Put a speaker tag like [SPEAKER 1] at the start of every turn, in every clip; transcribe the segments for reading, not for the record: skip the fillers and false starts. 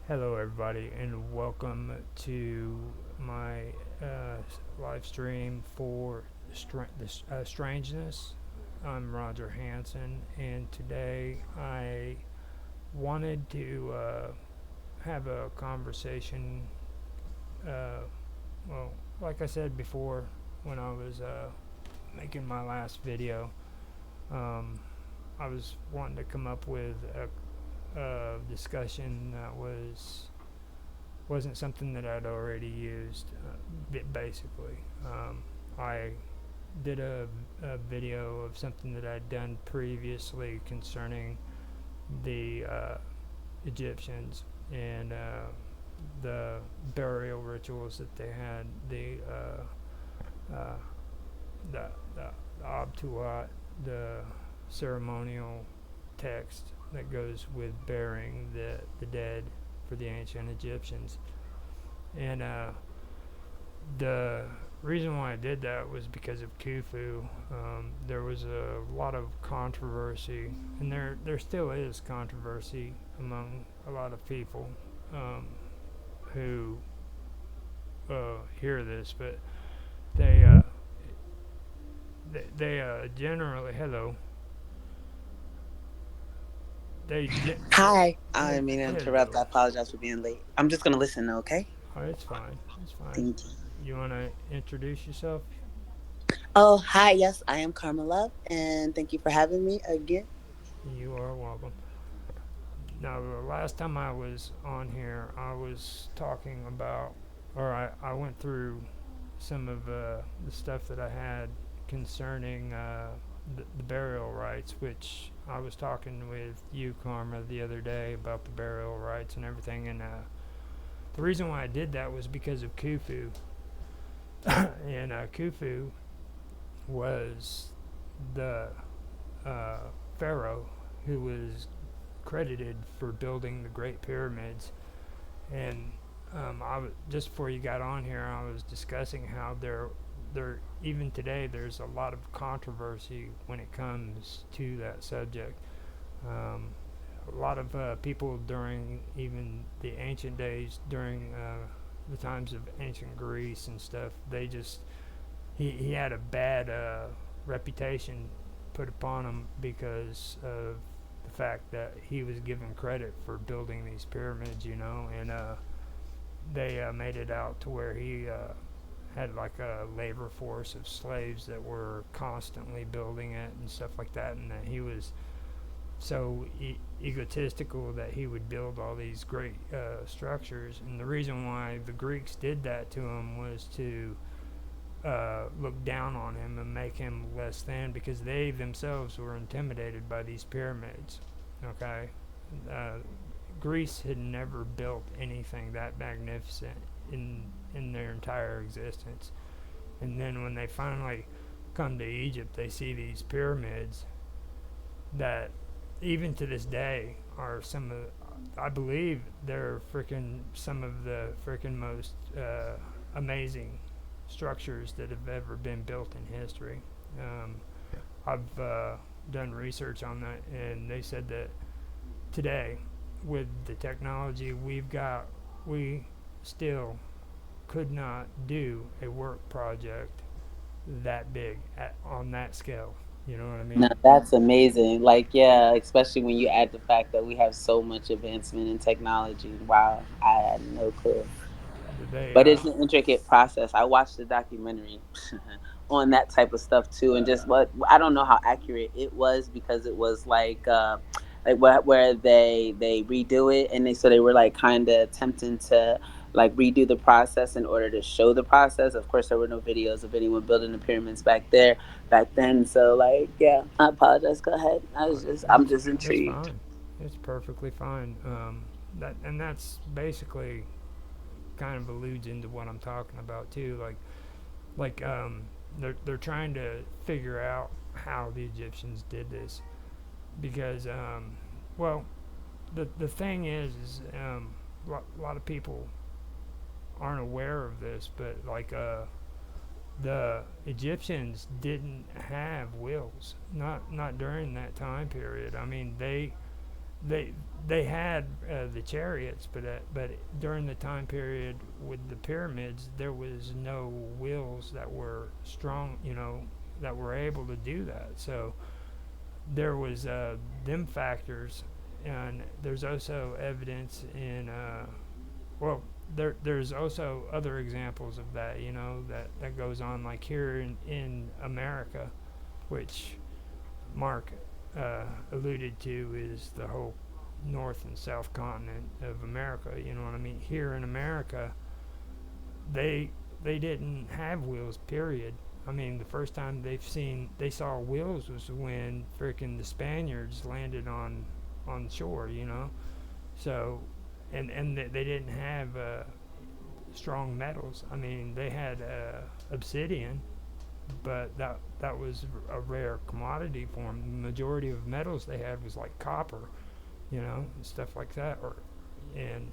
[SPEAKER 1] Hello, everybody, and welcome to my live stream for Strangeness. I'm Roger Hanson, and today I wanted to have a conversation. Uh, well, like I said before, when I was making my last video, um, I was wanting to come up with a discussion that wasn't something that I'd already used. Basically, I did a video of something that I'd done previously concerning the Egyptians and the burial rituals that they had, uh, the, the Abtuat, the ceremonial text that goes with burying the dead for the ancient Egyptians. And the reason why I did that was because of Khufu. There was a lot of controversy, and there still is controversy among a lot of people um, who hear this, but they generally they
[SPEAKER 2] Hi, I didn't mean to interrupt.
[SPEAKER 1] hello.
[SPEAKER 2] I apologize for being late. I'm just gonna listen, though, okay?
[SPEAKER 1] Oh, it's fine. It's fine.
[SPEAKER 2] Thank you.
[SPEAKER 1] You want to introduce yourself?
[SPEAKER 2] Oh, hi. Yes, I am Karma Love, and thank you for having me again.
[SPEAKER 1] You are welcome. Now, the last time I was on here, I was talking about, or I went through some of the stuff that I had concerning the burial rites, which I was talking with you, Karma, the other day about the burial rites and everything. And the reason why I did that was because of Khufu. And Khufu was the uh, pharaoh who was credited for building the Great Pyramids. And just before you got on here, I was discussing how there even today there's a lot of controversy when it comes to that subject. Um, a lot of people during even the ancient days, during the times of ancient Greece and stuff, they just he had a bad reputation put upon him because of the fact that he was given credit for building these pyramids, and they made it out to where he had like a labor force of slaves that were constantly building it and stuff like that, and that he was so egotistical that he would build all these great structures. And the reason why the Greeks did that to him was to look down on him and make him less than, because they themselves were intimidated by these pyramids. Okay, uh, Greece had never built anything that magnificent in their entire existence. And then when they finally come to Egypt, they see these pyramids that, even to this day, are some of, I believe they're freaking some of the freaking most amazing structures that have ever been built in history. Um, I've done research on that, and they said that today, with the technology we've got, we still could not do a work project that big on that scale. You know what I
[SPEAKER 2] Now,
[SPEAKER 1] mean?
[SPEAKER 2] that's amazing. Like, yeah, especially when you add the fact that we have so much advancement in technology. Wow, I had no clue.
[SPEAKER 1] They,
[SPEAKER 2] But it's an intricate process. I watched the documentary on that type of stuff too, and just what I don't know how accurate it was because it was like where they redo it, and they were like kind of attempting to like redo the process in order to show the process. Of course, there were no videos of anyone building the pyramids back then. So like, yeah, I apologize. Go ahead. I'm just
[SPEAKER 1] it's
[SPEAKER 2] intrigued.
[SPEAKER 1] fine. It's perfectly fine. That's basically kind of alludes into what I'm talking about too. Like they're trying to figure out how the Egyptians did this, because well, the thing is a lot of people aren't aware of this, but like the Egyptians didn't have wills, not during that time period. I mean, they they had the chariots, but during the time period with the pyramids, there was no wheels that were strong, that were able to do that. So there was them factors, and there's also evidence in well, there's also other examples of that, that goes on, like here in America, which Mark alluded to, is the whole North and South continent of America. You know what I mean? Here in America, they they didn't have wheels. Period. I mean, the first time they saw wheels was when freaking the Spaniards landed on shore. So, and they didn't have strong metals. I mean, they had obsidian, but that was a rare commodity for them. The majority of metals they had was like copper, and stuff like that, and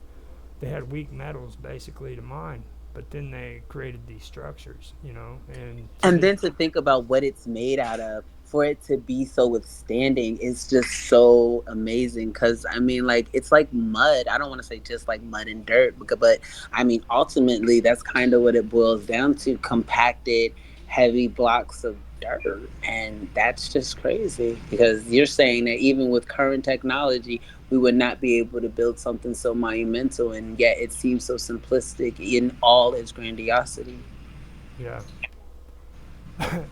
[SPEAKER 1] they had weak metals basically to mine. But then they created these structures, and to
[SPEAKER 2] And
[SPEAKER 1] me,
[SPEAKER 2] then to think about what it's made out of, for it to be so withstanding is just so amazing. Because I mean, like, it's like mud. I don't want to say just like mud and dirt, but I mean, ultimately that's kind of what it boils down to: compacted heavy blocks of dirt. And that's just crazy, because you're saying that even with current technology we would not be able to build something so monumental, and yet it seems so simplistic in all its grandiosity.
[SPEAKER 1] yeah,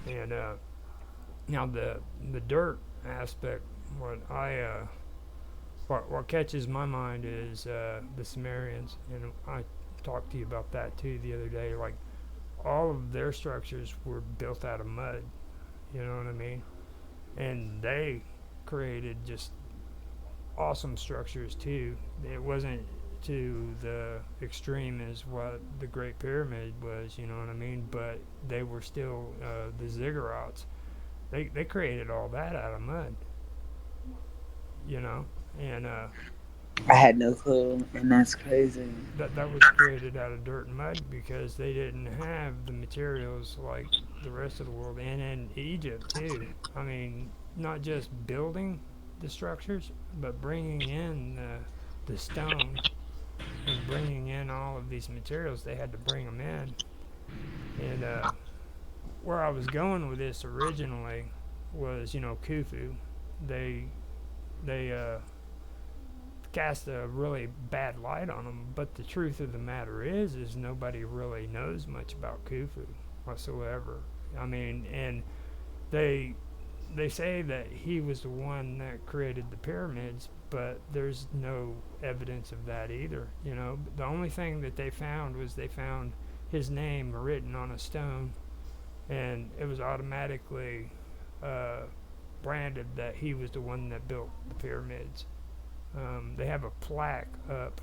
[SPEAKER 1] and now the dirt aspect, what I what catches my mind is the Sumerians, and I talked to you about that too the other day. Like all of their structures were built out of mud. You know what I mean? And they created just awesome structures too. It wasn't to the extreme as what the Great Pyramid was. You know what I mean? But they were still the ziggurats. They created all that out of mud. You know, and
[SPEAKER 2] I had no clue, and that's crazy.
[SPEAKER 1] that was created out of dirt and mud because they didn't have the materials like the rest of the world, and in Egypt too. I mean, not just building the structures, but bringing in the stone and bringing in all of these materials. They had to bring them in, and where I was going with this originally was, Khufu. They they cast a really bad light on them. But the truth of the matter is nobody really knows much about Khufu whatsoever. I mean, and they they say that he was the one that created the pyramids, but there's no evidence of that either. The only thing that they found was they found his name written on a stone, and it was automatically uh, branded that he was the one that built the pyramids. They have a plaque up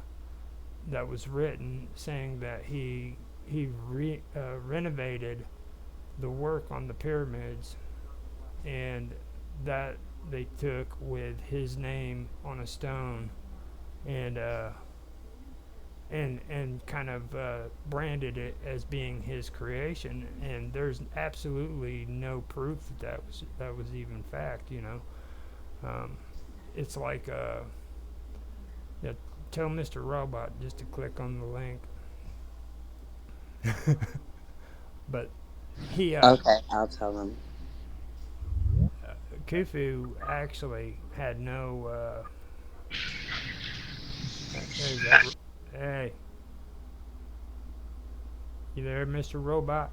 [SPEAKER 1] that was written saying that he renovated the work on the pyramids, and that they took with his name on a stone, and kind of branded it as being his creation. And there's absolutely no proof that was even fact. Um, it's like yeah, tell Mr. Robot just to click on the link. But he
[SPEAKER 2] Okay, I'll tell them.
[SPEAKER 1] Khufu actually had no is that hey, you there, Mr. Robot?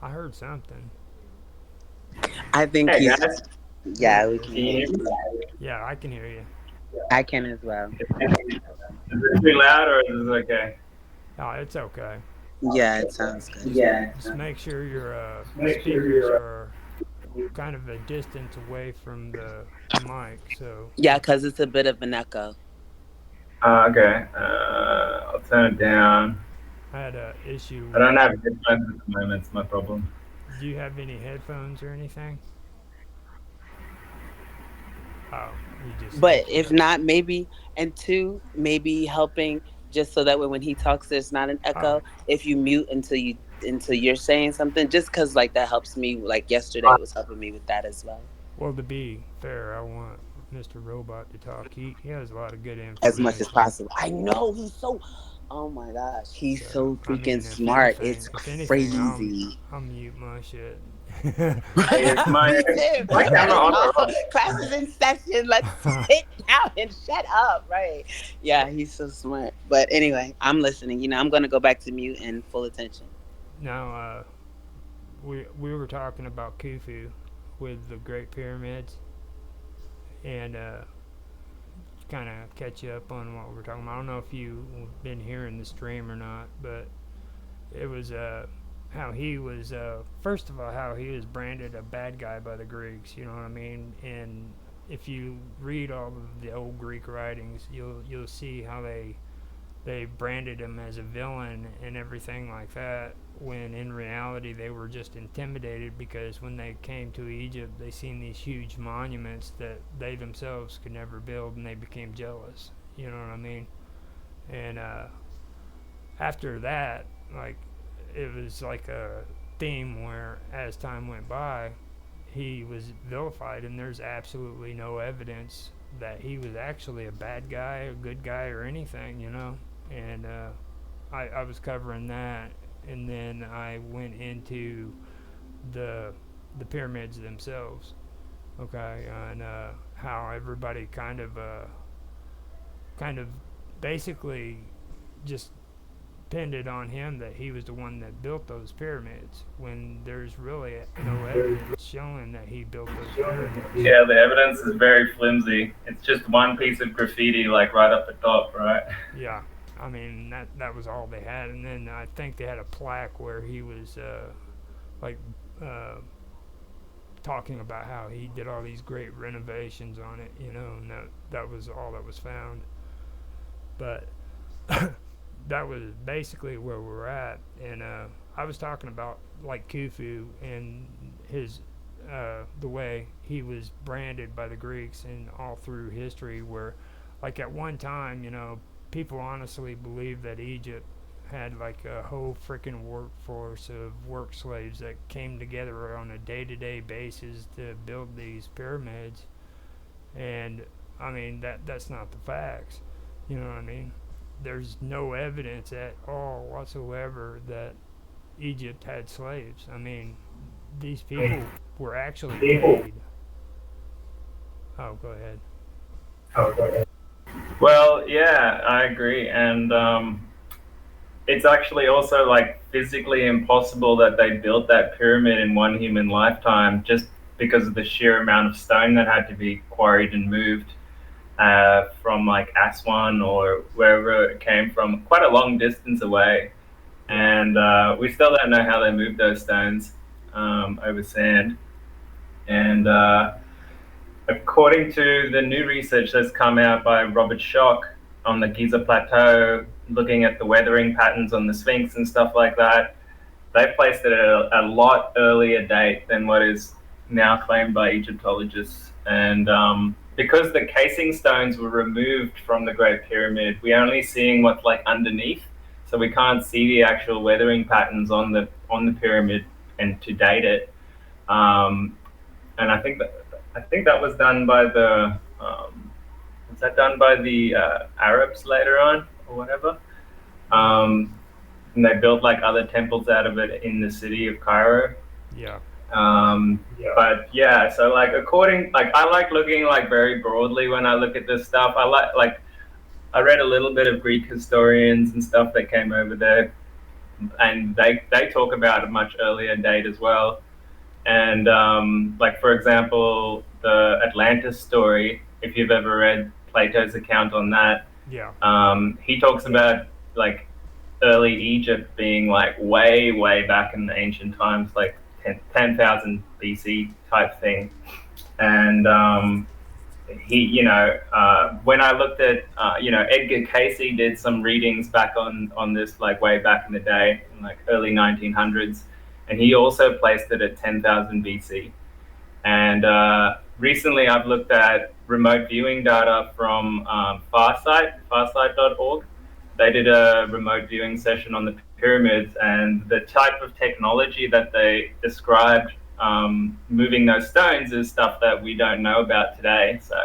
[SPEAKER 1] I heard something.
[SPEAKER 2] I think
[SPEAKER 3] Hey
[SPEAKER 2] he's.
[SPEAKER 3] guys,
[SPEAKER 2] Yeah,
[SPEAKER 1] There
[SPEAKER 2] we
[SPEAKER 1] he
[SPEAKER 2] can
[SPEAKER 1] is.
[SPEAKER 3] can you
[SPEAKER 2] hear
[SPEAKER 3] hear me?
[SPEAKER 2] you.
[SPEAKER 1] Yeah, I can hear you.
[SPEAKER 2] I can as well.
[SPEAKER 3] Is this too loud or is this okay?
[SPEAKER 1] Oh, it's okay.
[SPEAKER 2] Yeah, it sounds good.
[SPEAKER 1] Just make sure your speakers are kind of a distance away from the mic. So
[SPEAKER 2] Yeah, because it's a bit of an echo.
[SPEAKER 3] Okay, I'll turn it down.
[SPEAKER 1] I had a issue
[SPEAKER 3] I don't
[SPEAKER 1] with.
[SPEAKER 3] have headphones at the moment, it's my problem.
[SPEAKER 1] Do you have any headphones or anything? Oh, you just
[SPEAKER 2] But
[SPEAKER 1] switched it
[SPEAKER 2] if
[SPEAKER 1] up.
[SPEAKER 2] not, maybe, and two, maybe helping just so that way when he talks, there's not an
[SPEAKER 1] Oh,
[SPEAKER 2] echo. If you mute until you're saying something, just because like that helps me. Like yesterday, it was helping me with that as well.
[SPEAKER 1] well, to be fair, I want Mr. Robot to talk. He has a lot of good
[SPEAKER 2] as much as
[SPEAKER 1] information.
[SPEAKER 2] possible. I know he's so. Oh my gosh, he's
[SPEAKER 1] So
[SPEAKER 2] so
[SPEAKER 1] I
[SPEAKER 2] freaking
[SPEAKER 1] mean, if
[SPEAKER 2] smart. It's
[SPEAKER 1] anything,
[SPEAKER 2] crazy.
[SPEAKER 1] I'll mute my shit.
[SPEAKER 3] Hey, is my
[SPEAKER 2] Me too.
[SPEAKER 3] camera
[SPEAKER 2] Let's
[SPEAKER 3] on
[SPEAKER 2] go.
[SPEAKER 3] or off?
[SPEAKER 2] Class is in session. Let's sit down and shut up. Right. Yeah, he's so smart. But anyway, I'm listening. I'm gonna go back to mute and full attention.
[SPEAKER 1] Now, we were talking about Khufu with the Great Pyramids, and kind of catch you up on what we're talking about. I don't know if you've been hearing the stream or not, but it was how he was first of all how he was branded a bad guy by the Greeks. You know what I mean? And if you read all of the old Greek writings, you'll see how they branded him as a villain and everything like that, when in reality they were just intimidated because when they came to Egypt they seen these huge monuments that they themselves could never build, and they became jealous. You know what I mean? And after that, like, it was like a theme where as time went by he was vilified, and there's absolutely no evidence that he was actually a bad guy, a good guy, or anything, you know. And I was covering that, and then I went into the the pyramids themselves, okay, and how everybody kind of basically just pinned it on him that he was the one that built those pyramids, when there's really no evidence showing that he built those pyramids.
[SPEAKER 3] Yeah, the evidence is very flimsy. It's just one piece of graffiti, like right up the top, right?
[SPEAKER 1] Yeah, I mean that was all they had, and then I think they had a plaque where he was like uh, talking about how he did all these great renovations on it, you know, and that was all that was found. But that was basically where we're at, and I was talking about like Khufu and his the way he was branded by the Greeks and all through history, where like at one time, you know, people honestly believed that Egypt had like a whole freaking workforce of work slaves that came together on a day-to-day basis to build these pyramids. And I mean that's not the facts. You know what I mean? There's no evidence at all whatsoever that Egypt had slaves. I mean, these people were actually paid. Oh, go ahead.
[SPEAKER 3] Well, yeah, I agree, and it's actually also like physically impossible that they built that pyramid in one human lifetime, just because of the sheer amount of stone that had to be quarried and moved from like Aswan or wherever it came from, quite a long distance away.
[SPEAKER 1] Yeah,
[SPEAKER 3] And we still don't know how they moved those stones over sand. And according to the new research that's come out by Robert Schoch on the Giza Plateau, looking at the weathering patterns on the Sphinx and stuff like that, they placed it at a lot earlier date than what is now claimed by Egyptologists. And because the casing stones were removed from the Great Pyramid, we're only seeing what's like underneath, so we can't see the actual weathering patterns on the pyramid and to date it. Um, and I think that was done by the was that done by the Arabs later on or whatever. Um, and they built like other temples out of it in the city of Cairo.
[SPEAKER 1] yeah,
[SPEAKER 3] But yeah, so like according, like I like looking like very broadly when I look at this stuff. Like I read a little bit of Greek historians and stuff that came over there, and they talk about a much earlier date as well. And like for example, the Atlantis story. If you've ever read Plato's account on that,
[SPEAKER 1] yeah,
[SPEAKER 3] he talks about like early Egypt being like way back in the ancient times, like 10,000 BC type thing. And when I looked at, Edgar Casey did some readings back on this, like way back in the day, in like early 1900s, and he also placed it at 10,000 BC. And recently, I've looked at remote viewing data from Farsight.org. They did a remote viewing session on the pyramids, and the type of technology that they described moving those stones is stuff that we don't know about today. So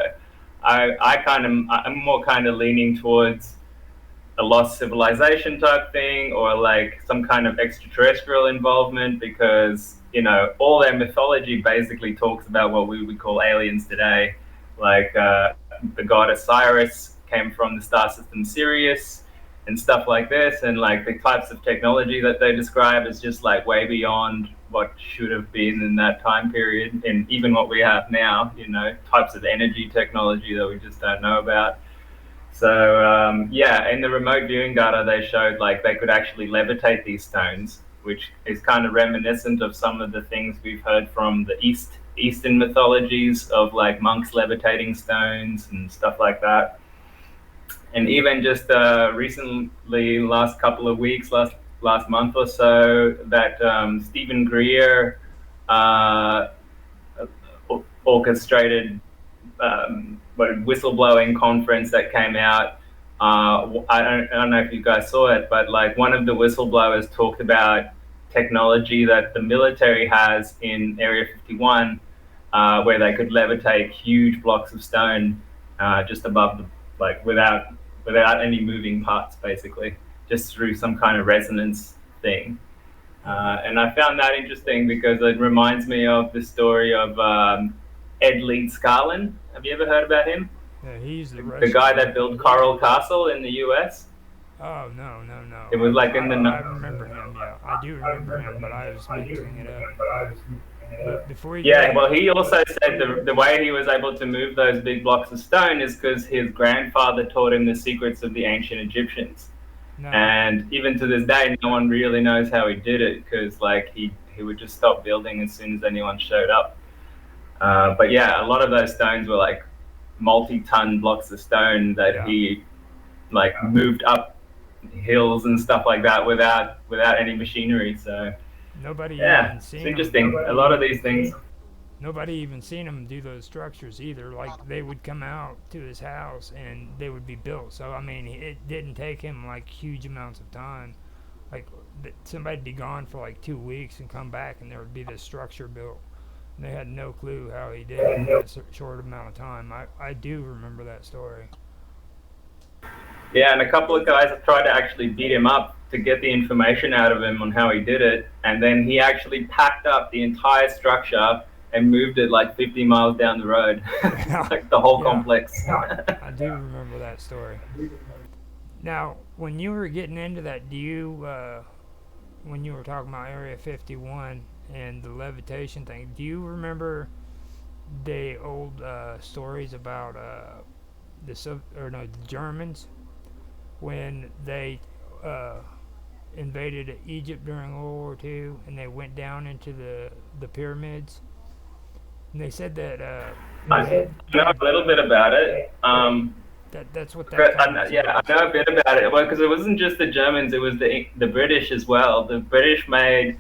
[SPEAKER 3] I'm more kind of leaning towards a lost civilization type thing, or like some kind of extraterrestrial involvement, because all their mythology basically talks about what we would call aliens today, like the god Osiris came from the star system Sirius and stuff like this, and like the types of technology that they describe is just like way beyond what should have been in that time period, and even what we have now, types of energy technology that we just don't know about. So yeah, in the remote viewing data, they showed like they could actually levitate these stones, which is kind of reminiscent of some of the things we've heard from the Eastern mythologies of like monks levitating stones and stuff like that. And even just recently, last couple of weeks, last month or so, that Stephen Greer uh, orchestrated whistleblowing conference that came out. I don't know if you guys saw it, but like one of the whistleblowers talked about technology that the military has in Area 51, where they could levitate huge blocks of stone just above the, like without any moving parts, basically, just through some kind of resonance thing. And I found that interesting because it reminds me of the story of Ed Leeds Scarlin. Have you ever heard about him?
[SPEAKER 1] Yeah, he's the
[SPEAKER 3] The
[SPEAKER 1] Russian,
[SPEAKER 3] guy that
[SPEAKER 1] right?
[SPEAKER 3] built Coral Castle in the US.
[SPEAKER 1] Oh no, no, no.
[SPEAKER 3] It was like in the
[SPEAKER 1] I remember him. Yeah, I do remember him, but I was mixing it up. But before you
[SPEAKER 3] Yeah,
[SPEAKER 1] go,
[SPEAKER 3] well, he also said the way he was able to move those big blocks of stone is because his grandfather taught him the secrets of the ancient Egyptians.
[SPEAKER 1] no,
[SPEAKER 3] And even to this day, no one really knows how he did it, because like he would just stop building as soon as anyone showed up. But yeah, a lot of those stones were like multi-ton blocks of stone that
[SPEAKER 1] yeah,
[SPEAKER 3] he like moved up hills and stuff like that without any machinery. So
[SPEAKER 1] nobody
[SPEAKER 3] yeah,
[SPEAKER 1] even
[SPEAKER 3] it's
[SPEAKER 1] seen him.
[SPEAKER 3] interesting. A lot of these things.
[SPEAKER 1] Nobody even seen him do those structures either. Like they would come out to his house and they would be built. So I mean, it didn't take him like huge amounts of time. Like somebody'd be gone for like 2 weeks and come back, and there would be this structure built. And they had no clue how he did it in that short amount of time. I do remember that story.
[SPEAKER 3] Yeah, and a couple of guys have tried to actually beat him up to get the information out of him on how he did it, and then he actually packed up the entire structure and moved it like 50 miles down the road,
[SPEAKER 1] Yeah,
[SPEAKER 3] like the whole
[SPEAKER 1] yeah,
[SPEAKER 3] complex.
[SPEAKER 1] I do remember that story. Now, when you were getting into that, when you were talking about Area 51 and the levitation thing, do you remember the old stories about the Germans when they uh, invaded Egypt during World War II and they went down into the pyramids? And they said that
[SPEAKER 3] I know a little bit about it.
[SPEAKER 1] that's what that conference
[SPEAKER 3] Yeah,
[SPEAKER 1] was.
[SPEAKER 3] I know a bit about it. Well, because it wasn't just the Germans; it was the British as well. The British made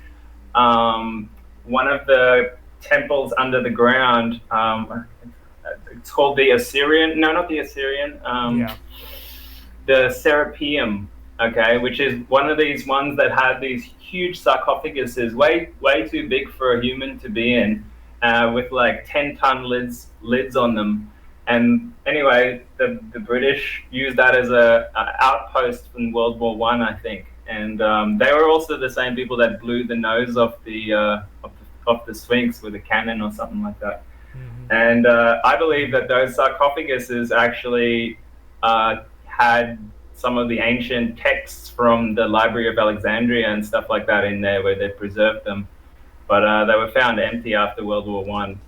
[SPEAKER 3] one of the temples under the ground. It's called the Assyrian. No, not the Assyrian.
[SPEAKER 1] Yeah.
[SPEAKER 3] The Serapeum. Okay, which is one of these ones that had these huge sarcophaguses, way too big for a human to be in, with like 10-ton lids on them. And anyway, the British used that as a outpost in World War I, I think. And they were also the same people that blew the nose off the Sphinx with a cannon or something like that.
[SPEAKER 1] Hmm.
[SPEAKER 3] And I believe that those sarcophaguses actually had some of the ancient texts from the Library of Alexandria and stuff like that in there, where they preserved them. But they were found empty after World War One.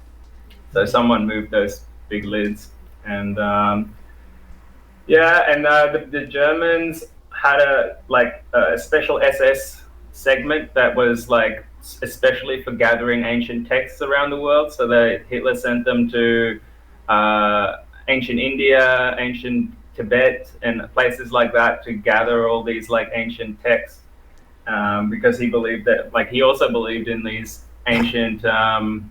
[SPEAKER 3] So
[SPEAKER 1] Hmm.
[SPEAKER 3] someone moved those big lids. And yeah, and the Germans had a special SS segment that was like especially for gathering ancient texts around the world. So Hitler sent them to ancient India, ancient Tibet, and places like that to gather all these like ancient texts, because he believed that, like, he also believed in these ancient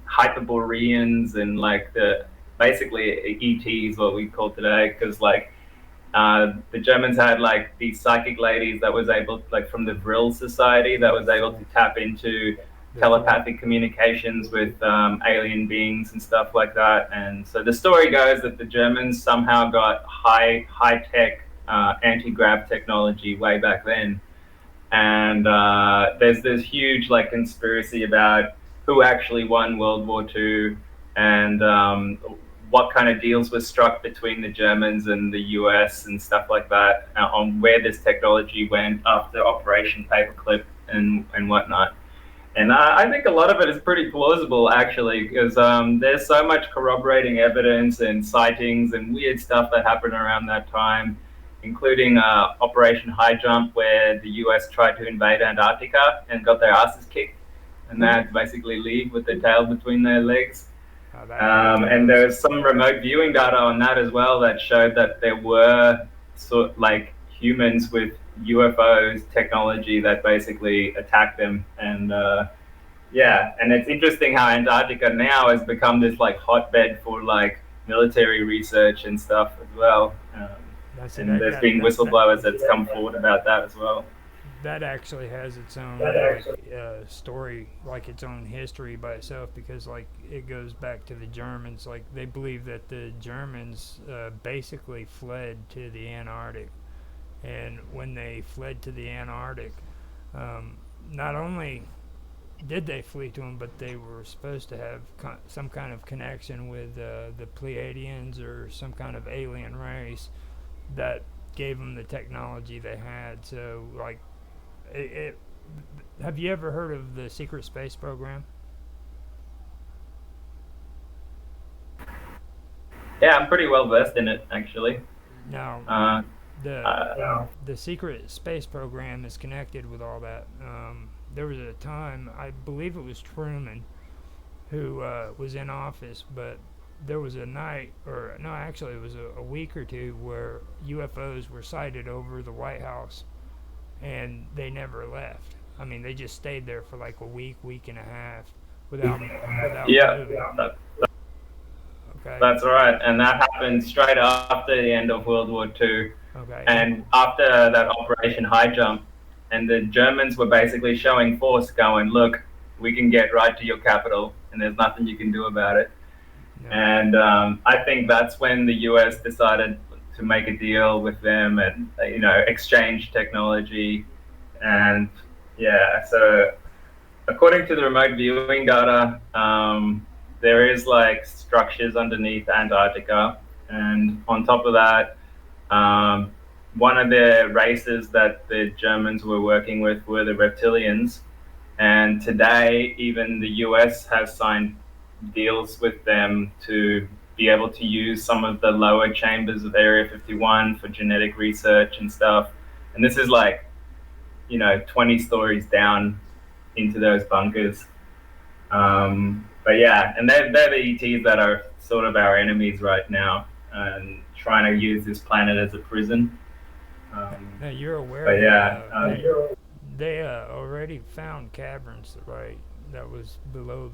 [SPEAKER 3] Hyperboreans and like the basically ETs, what we call today, because like the Germans had like these psychic ladies that was able, like from the Vril Society, that was able to tap into
[SPEAKER 1] The threat.
[SPEAKER 3] telepathic communications with alien beings and stuff like that. And so the story goes that the Germans somehow got high tech anti grav technology way back then, and there's this huge like conspiracy about who actually won World War II, and what kind of deals were struck between the Germans and the US and stuff like that, on where this technology went after Operation Paperclip and whatnot. And I think a lot of it is pretty plausible, actually, because there's so much corroborating evidence and sightings and weird stuff that happened around that time, including Operation High Jump, where the US tried to invade Antarctica and got their asses kicked, and they had to basically leave with their tail between their legs.
[SPEAKER 1] Oh, that
[SPEAKER 3] And
[SPEAKER 1] was.
[SPEAKER 3] there's some remote viewing data on that as well that showed that there were like humans with UFOs technology that basically attacked them. And yeah, and it's interesting how Antarctica now has become this like hotbed for like military research and stuff as well.
[SPEAKER 1] That's it.
[SPEAKER 3] And there's been whistleblowers that's come forward about that as well.
[SPEAKER 1] That actually has its own like story, like its own history by itself, because like it goes back to the Germans. Like they believe that the Germans basically fled to the Antarctic, and when they fled to the Antarctic, not only did they flee to them, but they were supposed to have some kind of connection with the Pleiadians or some kind of alien race that gave them the technology they had. So like it, have you ever heard of the secret space program?
[SPEAKER 3] Yeah, I'm pretty well versed in it actually.
[SPEAKER 1] Now,
[SPEAKER 3] Uh,
[SPEAKER 1] the secret space program is connected with all that. There was a time, I believe it was Truman, who was in office, but there was a night, or no, actually, it was a week or two where UFOs were sighted over the White House, and they never left. I mean, they just stayed there for like a week and a half without
[SPEAKER 3] yeah,
[SPEAKER 1] moving.
[SPEAKER 3] that,
[SPEAKER 1] Okay,
[SPEAKER 3] that's right. And that happened straight after the end of World War II.
[SPEAKER 1] okay,
[SPEAKER 3] And after that Operation High Jump, and the Germans were basically showing force, going, "Look, we can get right to your capital, and there's nothing you can do about it."
[SPEAKER 1] no,
[SPEAKER 3] And I think that's when the US decided to make a deal with them and exchange technology. And yeah, so according to the remote viewing data, there is like structures underneath Antarctica, and on top of that, um, one of the races that the Germans were working with were the reptilians. And today, even the US has signed deals with them to be able to use some of the lower chambers of Area 51 for genetic research and stuff. And this is like, 20 stories down into those bunkers. But yeah, and they're the ETs that are sort of our enemies right now and trying to use this planet as a prison.
[SPEAKER 1] now you're aware
[SPEAKER 3] But
[SPEAKER 1] that
[SPEAKER 3] yeah,
[SPEAKER 1] they already found caverns, right? That was below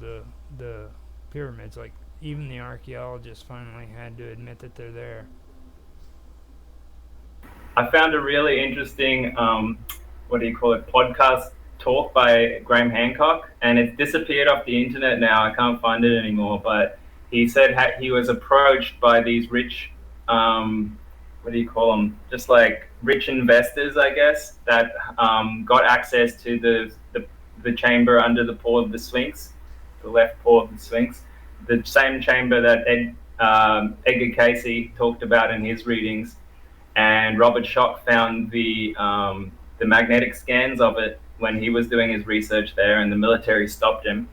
[SPEAKER 1] the pyramids. Like even the archaeologists finally had to admit that they're there.
[SPEAKER 3] I found a really interesting, what do you call it, podcast talk by Graham Hancock, and it's disappeared off the internet now. I can't find it anymore. But he said he was approached by these rich, what do you call them? Just like rich investors, I guess, that got access to the chamber under the paw of the Sphinx, the left paw of the Sphinx, the same chamber that Edgar Casey talked about in his readings. And Robert Schoch found the magnetic scans of it when he was doing his research there, and the military stopped him.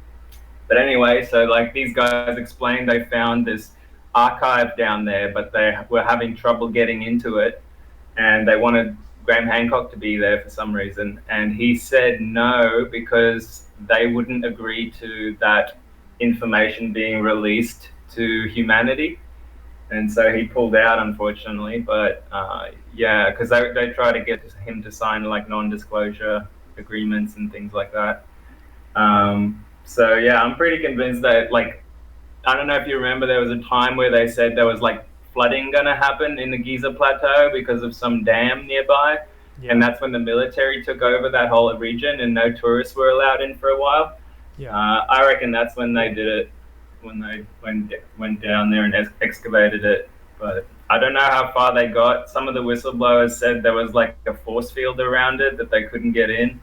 [SPEAKER 3] But anyway, so like these guys explained, they found this archive down there, but they were having trouble getting into it, and they wanted Graham Hancock to be there for some reason, and he said no because they wouldn't agree to that information being released to humanity. And so he pulled out, unfortunately. But yeah, because they try to get him to sign like non-disclosure agreements and things like that. So yeah, I'm pretty convinced that like I don't know if you remember, there was a time where they said there was like flooding gonna happen in the Giza Plateau because of some dam nearby, and
[SPEAKER 1] Yeah.
[SPEAKER 3] that's when the military took over that whole region and no tourists were allowed in for a while.
[SPEAKER 1] Yeah.
[SPEAKER 3] I reckon that's when they did it, when they went down there and excavated it. But I don't know how far they got. Some of the whistleblowers said there was like a force field around it that they couldn't get in.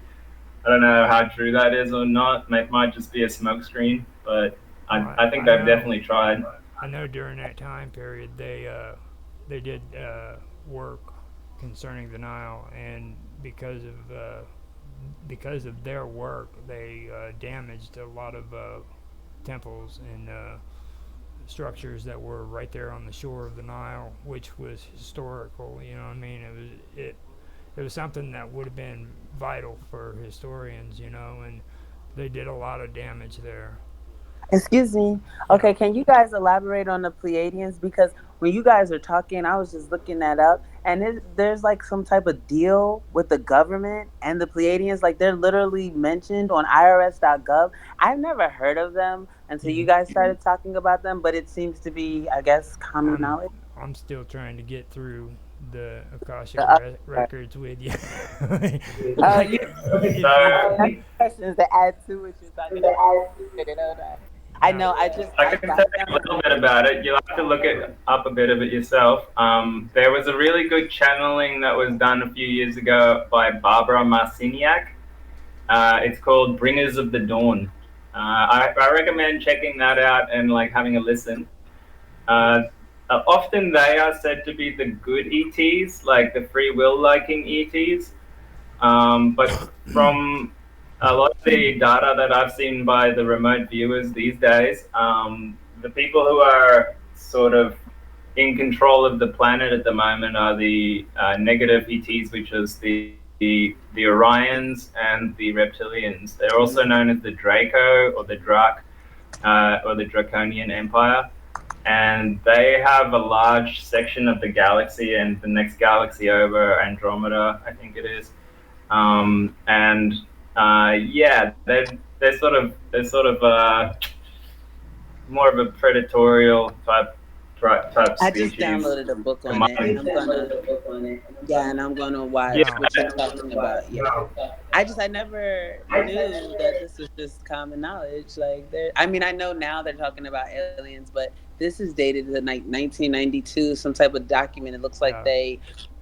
[SPEAKER 3] I don't know how true that is or not. It might just be a smokescreen, but
[SPEAKER 1] Well,
[SPEAKER 3] I think
[SPEAKER 1] I
[SPEAKER 3] they've
[SPEAKER 1] know.
[SPEAKER 3] definitely tried.
[SPEAKER 1] I know during that time period they did work concerning the Nile, and because of their work, they damaged a lot of temples and structures that were right there on the shore of the Nile, which was historical. You know what I mean? It was something that would have been vital for historians. You know, and they did a lot of damage there.
[SPEAKER 2] Excuse me.
[SPEAKER 1] Yeah.
[SPEAKER 2] Okay, can you guys elaborate on the Pleiadians? Because when you guys are talking, I was just looking that up, and there's like some type of deal with the government and the Pleiadians. Like they're literally mentioned on IRS.gov. I've never heard of them until you
[SPEAKER 1] Mm-hmm.
[SPEAKER 2] guys started talking about them, but it seems to be, I guess, common
[SPEAKER 1] I'm
[SPEAKER 2] knowledge.
[SPEAKER 1] I'm still trying to get through the Akashic
[SPEAKER 2] The
[SPEAKER 1] records with you.
[SPEAKER 2] uh,
[SPEAKER 1] Like
[SPEAKER 2] you
[SPEAKER 1] if
[SPEAKER 3] So
[SPEAKER 2] have questions to add to what you're talking about. Get it on that. I
[SPEAKER 1] now
[SPEAKER 2] know.
[SPEAKER 3] I
[SPEAKER 2] I
[SPEAKER 3] can tell
[SPEAKER 2] got
[SPEAKER 3] you a
[SPEAKER 2] them.
[SPEAKER 3] little bit about it. You'll have to look it up a bit of it yourself. There was a really good channeling that was done a few years ago by Barbara Marciniak. It's called Bringers of the Dawn. I recommend checking that out and like having a listen. Uh, Often they are said to be the good ETs, like the free will liking ETs. But from a lot of the data that I've seen by the remote viewers these days, the people who are sort of in control of the planet at the moment are the negative ETs, which is the Orions and the Reptilians. They're also known as the Draco or the Drak or the Draconian Empire, and they have a large section of the galaxy and the next galaxy over, Andromeda, I think it is. And Yeah, they're sort of more of a predatorial type
[SPEAKER 2] I just
[SPEAKER 3] species.
[SPEAKER 2] downloaded a book on it, and
[SPEAKER 3] Combined.
[SPEAKER 2] I'm gonna yeah, and I'm gonna
[SPEAKER 3] Yeah,
[SPEAKER 2] watch what you're talking about. Yeah, I never knew that this was just common knowledge. Like there, I mean, I know now they're talking about aliens, but this is dated to like 1992. Some type of document. It looks like
[SPEAKER 1] yeah.
[SPEAKER 2] they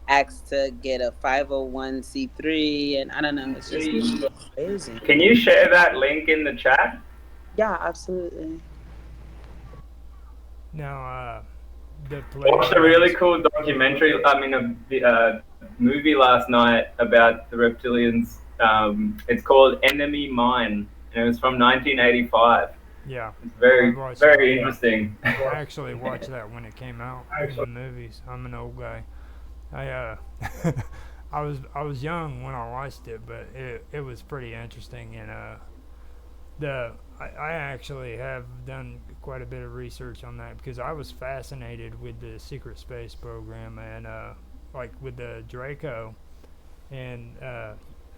[SPEAKER 2] asked to get a 501c3, and I don't know. It's just crazy.
[SPEAKER 3] can you share that link in the chat?
[SPEAKER 2] Yeah, absolutely.
[SPEAKER 1] Now the
[SPEAKER 3] Watched a really
[SPEAKER 1] Pleiadians.
[SPEAKER 3] cool documentary. I mean, movie last night about the reptilians. It's called Enemy Mine, and it was from 1985.
[SPEAKER 1] Yeah,
[SPEAKER 3] It's
[SPEAKER 1] I
[SPEAKER 3] very
[SPEAKER 1] watched that.
[SPEAKER 3] very interesting.
[SPEAKER 1] I actually watched that when it came out in the movies. I'm an old guy. I I was young when I watched it, but it was pretty interesting. And I actually have done quite a bit of research on that because I was fascinated with the secret space program and like with the Draco and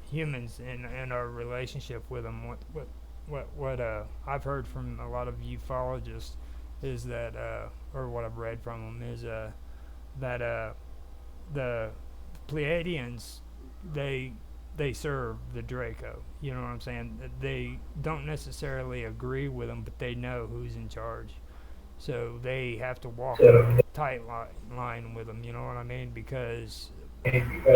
[SPEAKER 1] humans and our relationship with them. What I've heard from a lot of ufologists is that or what I've read from them is that the Pleiadians they they serve the Draco. You know what I'm saying? They don't necessarily agree with them, but they know who's in charge. So they have to walk a tight line with them. You know what I mean? Because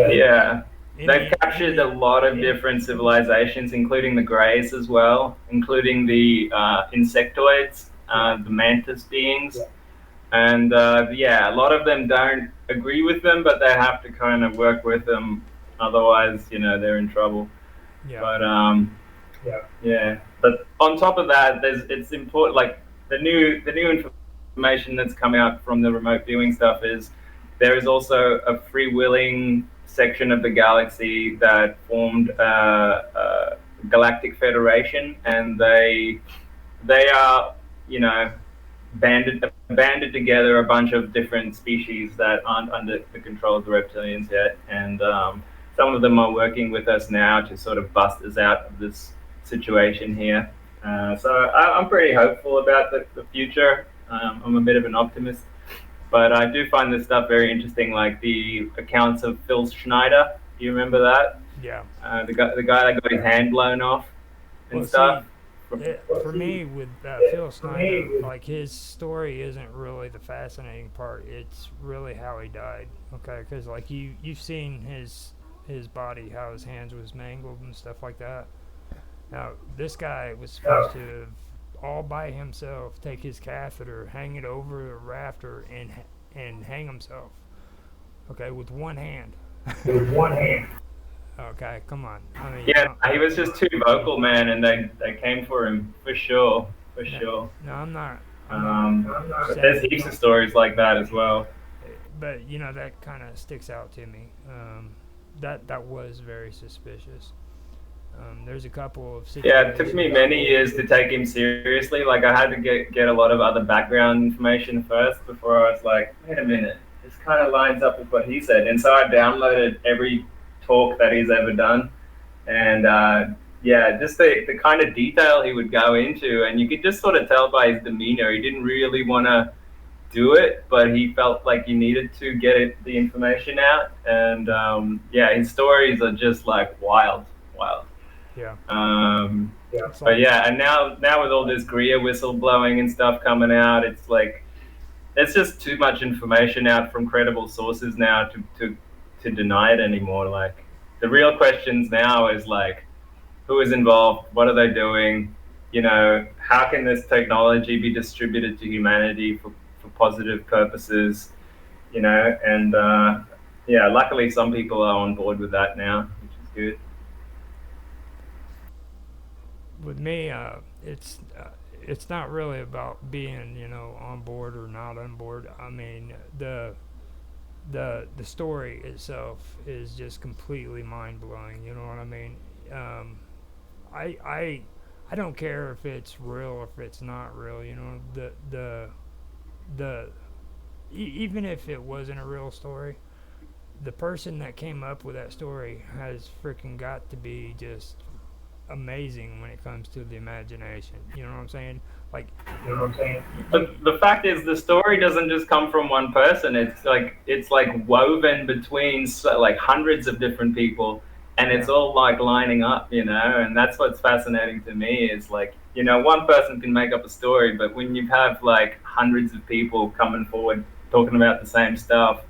[SPEAKER 3] Yeah,
[SPEAKER 1] in
[SPEAKER 3] they've
[SPEAKER 1] the in
[SPEAKER 3] captured a
[SPEAKER 1] the
[SPEAKER 3] lot of different civilizations, including the Greys as well, including the insectoids,
[SPEAKER 1] yeah
[SPEAKER 3] the mantis beings. And yeah, a lot of them don't agree with them, but they have to kind of work with them. Otherwise, they're in trouble.
[SPEAKER 1] yeah
[SPEAKER 3] But yeah. But on top of that, it's important. Like the new information that's come out from the remote viewing stuff is there is also a free willing section of the galaxy that formed a galactic federation, and they are you know banded together a bunch of different species that aren't under the control of the reptilians yet, and some of them are working with us now to sort of bust us out of this situation here. I'm pretty hopeful about the future. I'm a bit of an optimist, but I do find this stuff very interesting, like the accounts of Phil Schneider. Do you remember that?
[SPEAKER 1] yeah.
[SPEAKER 3] The guy that got his hand blown off and
[SPEAKER 1] Well,
[SPEAKER 3] stuff.
[SPEAKER 1] see, For me, with Phil Snyder, like his story isn't really the fascinating part. It's really how he died. Okay, because like you've seen his body, how his hands was mangled and stuff like that. Now this guy was supposed to all by himself take his catheter, hang it over a rafter, and hang himself. Okay, with one hand. Okay, come on. I mean,
[SPEAKER 3] Yeah, he was just too vocal, man, and they came for him for sure, for
[SPEAKER 1] no,
[SPEAKER 3] sure.
[SPEAKER 1] no, I'm not. I'm not
[SPEAKER 3] But there's
[SPEAKER 1] saying,
[SPEAKER 3] heaps of stories like that as well.
[SPEAKER 1] but that kind of sticks out to me. That was very suspicious. There's a couple of
[SPEAKER 3] Yeah, it took me
[SPEAKER 1] situations.
[SPEAKER 3] many years to take him seriously. Like I had to get a lot of other background information first before I was like, wait a minute, this kind of lines up with what he said. And so I downloaded every talk that he's ever done, and yeah, just the kind of detail he would go into, and you could just sort of tell by his demeanor, he didn't really want to do it, but he felt like he needed to get the information out. And yeah, his stories are just like wild, wild.
[SPEAKER 1] Yeah,
[SPEAKER 3] Um,
[SPEAKER 1] it's
[SPEAKER 3] but
[SPEAKER 1] like
[SPEAKER 3] yeah, and now with all this Greer whistle blowing and stuff coming out, it's like there's just too much information out from credible sources now to deny it anymore. Like the real questions now is like who is involved, what are they doing, how can this technology be distributed to humanity for positive purposes, and yeah, luckily some people are on board with that now, which is good.
[SPEAKER 1] with me, it's not really about being on board or not on board. I mean the story itself is just completely mind blowing. You know what I mean? Um, I I I don't care if it's real or if it's not real. The even if it wasn't a real story, the person that came up with that story has freaking got to be just amazing when it comes to the imagination. You know what I'm saying? Like,
[SPEAKER 3] But the fact is, the story doesn't just come from one person. It's like woven between like hundreds of different people, and it's
[SPEAKER 1] yeah,
[SPEAKER 3] all like lining up, And that's what's fascinating to me. Is like one person can make up a story, but when you have like hundreds of people coming forward talking about the same stuff,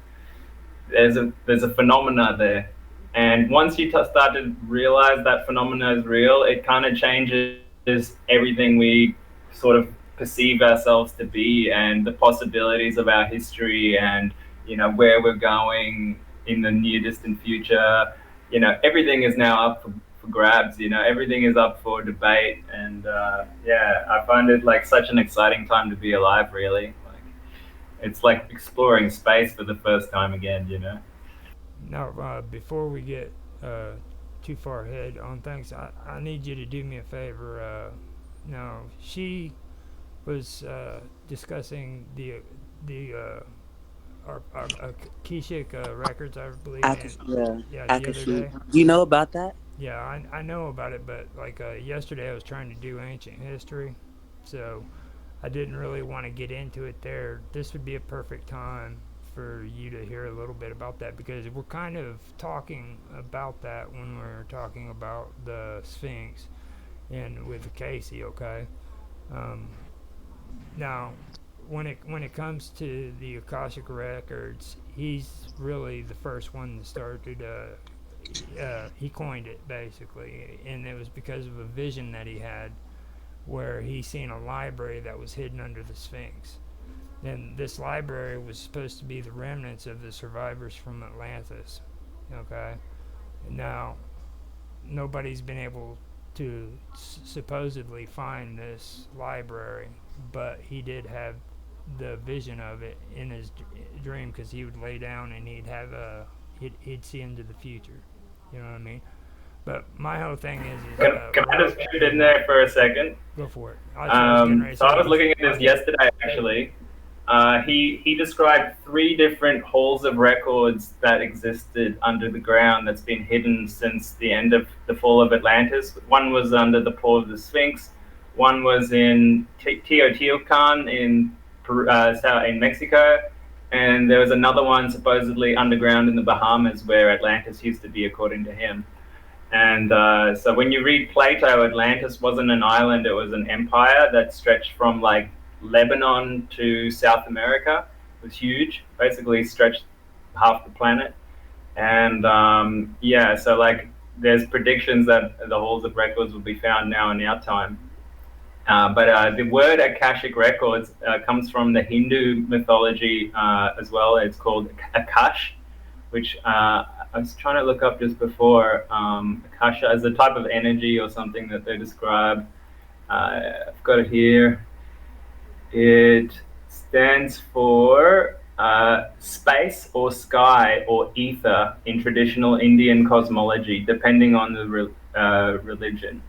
[SPEAKER 3] there's a phenomena there, and once you start to realize that phenomena is real, it kind of changes everything we sort of perceive ourselves to be, and the possibilities of our history, and where we're going in the near distant future. Everything is now up for grabs. Everything is up for debate, and yeah, I find it like such an exciting time to be alive, really. Like it's like exploring space for the first time again.
[SPEAKER 1] now before we get uh, too far ahead on things, I need you to do me a favor. Now she was discussing the Keshik records, I believe, and
[SPEAKER 2] Yeah,
[SPEAKER 1] yeah, the other
[SPEAKER 2] Akashi.
[SPEAKER 1] day.
[SPEAKER 2] Do you know about that?
[SPEAKER 1] Yeah, I know about it, but like yesterday I was trying to do ancient history, so I didn't really want to get into it there. This would be a perfect time for you to hear a little bit about that because we're kind of talking about that when we're talking about the Sphinx and with Casey, okay? Um, now, when it comes to the Akashic records, he's really the first one that started. He coined it basically, and it was because of a vision that he had where he seen a library that was hidden under the Sphinx. And this library was supposed to be the remnants of the survivors from Atlantis. Okay, now nobody's been able to supposedly find this library, but he did have the vision of it in his dream because he would lay down and he'd see into the future. You know what I mean? But my whole thing is
[SPEAKER 3] Can I just shoot in there for a second?
[SPEAKER 1] go for it. I was getting ready to
[SPEAKER 3] So I
[SPEAKER 1] say
[SPEAKER 3] was looking at this yesterday, actually. He described three different halls of records that existed under the ground that's been hidden since the end of the fall of Atlantis. One was under the Paw of the Sphinx. One was in Teotihuacan in Mexico, and there was another one supposedly underground in the Bahamas where Atlantis used to be, according to him. And so when you read Plato, Atlantis wasn't an island, it was an empire that stretched from like Lebanon to South America. It was huge, basically stretched half the planet. And yeah, so like there's predictions that the halls of records will be found now in our time. But the word Akashic records comes from the Hindu mythology as well. It's called Akash, which I was trying to look up just before. Akasha is a type of energy or something that they describe. I've got it here. It stands for space or sky or ether in traditional Indian cosmology, depending on the religion.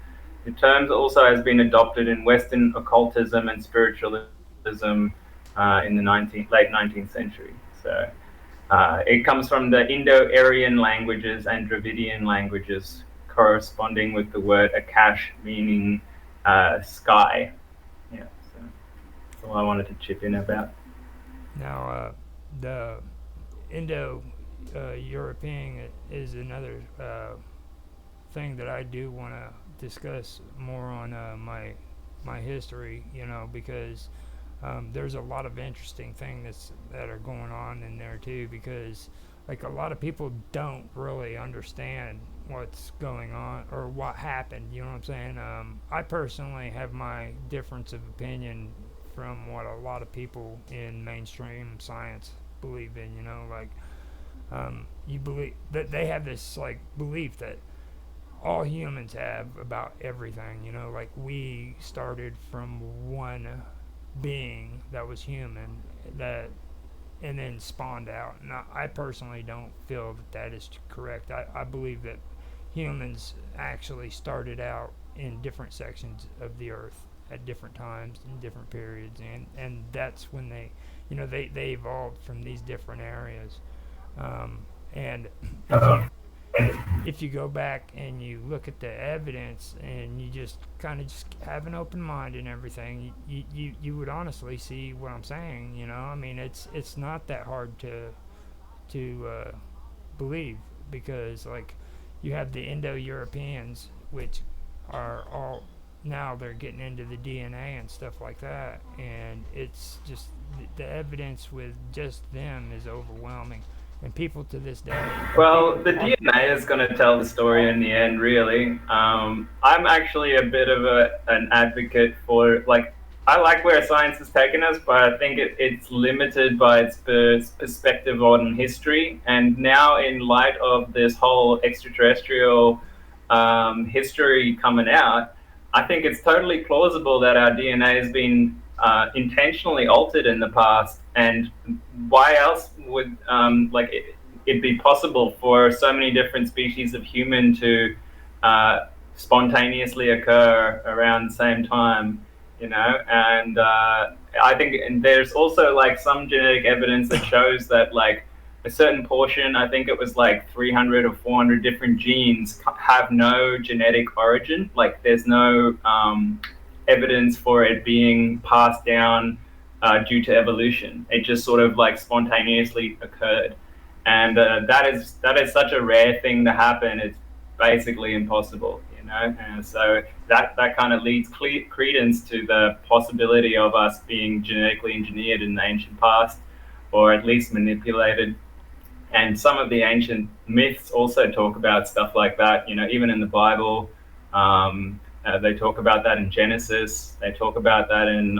[SPEAKER 3] The term also has been adopted in Western occultism and spiritualism in the late 19th century. So it comes from the Indo-Aryan languages and Dravidian languages, corresponding with the word Akash, meaning sky. Yeah, so that's all I wanted to chip in about.
[SPEAKER 1] Now, the Indo European is another thing that I do want to discuss more on my history, because there's a lot of interesting things that are going on in there too, because like a lot of people don't really understand what's going on or what happened. You know what I'm saying? I personally have my difference of opinion from what a lot of people in mainstream science believe in. Like you believe that they have this like belief that all humans have about everything. Like we started from one being that was human that and then spawned out. And I personally don't feel that is correct. I believe that humans actually started out in different sections of the earth at different times in different periods, and that's when they evolved from these different areas. And if you go back and you look at the evidence and you just kind of just have an open mind and everything, you would honestly see what I'm saying. I mean, it's not that hard to believe, because like you have the Indo-Europeans, which are all now they're getting into the DNA and stuff like that, and it's just the evidence with just them is overwhelming. And people to this day.
[SPEAKER 3] Well, the DNA is going to tell the story in the end, really. I'm actually a bit of an advocate for, like, I like where science has taken us, but I think it's limited by its perspective on history. And now, in light of this whole extraterrestrial history coming out, I think it's totally plausible that our DNA has been intentionally altered in the past. And why else would it be possible for so many different species of human to spontaneously occur around the same time? And I think there's also like some genetic evidence that shows that like a certain portion, I think it was like 300 or 400 different genes have no genetic origin. Like there's no evidence for it being passed down due to evolution. It just sort of like spontaneously occurred, and that is such a rare thing to happen. It's basically impossible. And so that kind of leads credence to the possibility of us being genetically engineered in the ancient past, or at least manipulated. And some of the ancient myths also talk about stuff like that. Even in the Bible, they talk about that in Genesis. They talk about that in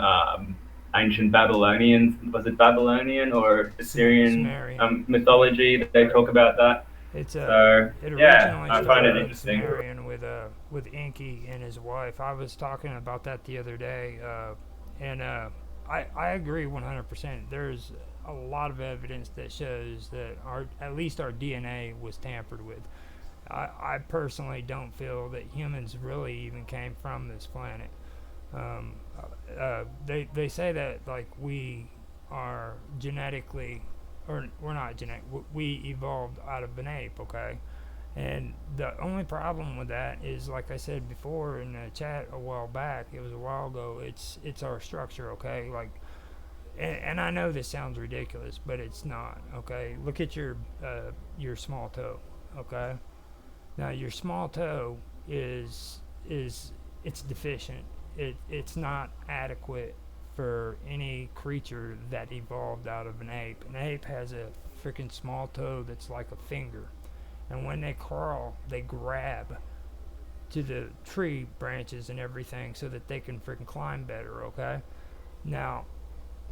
[SPEAKER 3] ancient Babylonian, was it Babylonian or Assyrian mythology? They talk about that.
[SPEAKER 1] It
[SPEAKER 3] originally I find it interesting.
[SPEAKER 1] Sumerian with Enki and his wife. I was talking about that the other day, and I agree 100%. There's a lot of evidence that shows that at least our DNA was tampered with. I personally don't feel that humans really even came from this planet. They say that like we are genetically, or we're not genetic. We evolved out of an ape, okay? And the only problem with that is, like I said before in the chat a while back, it was a while ago. It's our structure, okay? Like, and I know this sounds ridiculous, but it's not, okay? Look at your small toe, okay? Now your small toe is it's deficient. It's not adequate for any creature that evolved out of an ape. An ape has a freaking small toe that's like a finger, and when they crawl, they grab to the tree branches and everything so that they can freaking climb better. Okay, now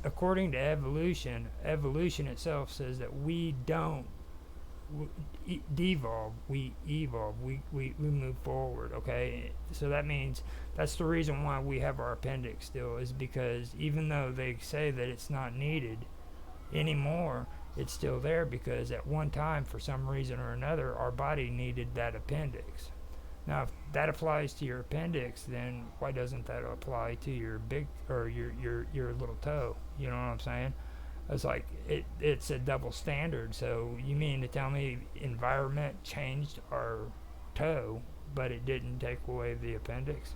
[SPEAKER 1] according to evolution, evolution itself says that we don't devolve, we evolve, we move forward, okay? So that means that's the reason why we have our appendix still, is because even though they say that it's not needed anymore, it's still there because at one time, for some reason or another, our body needed that appendix. Now, if that applies to your appendix, then why doesn't that apply to your big or your little toe? You know what I'm saying? It's like it's a double standard. So you mean to tell me environment changed our toe, but it didn't take away the appendix?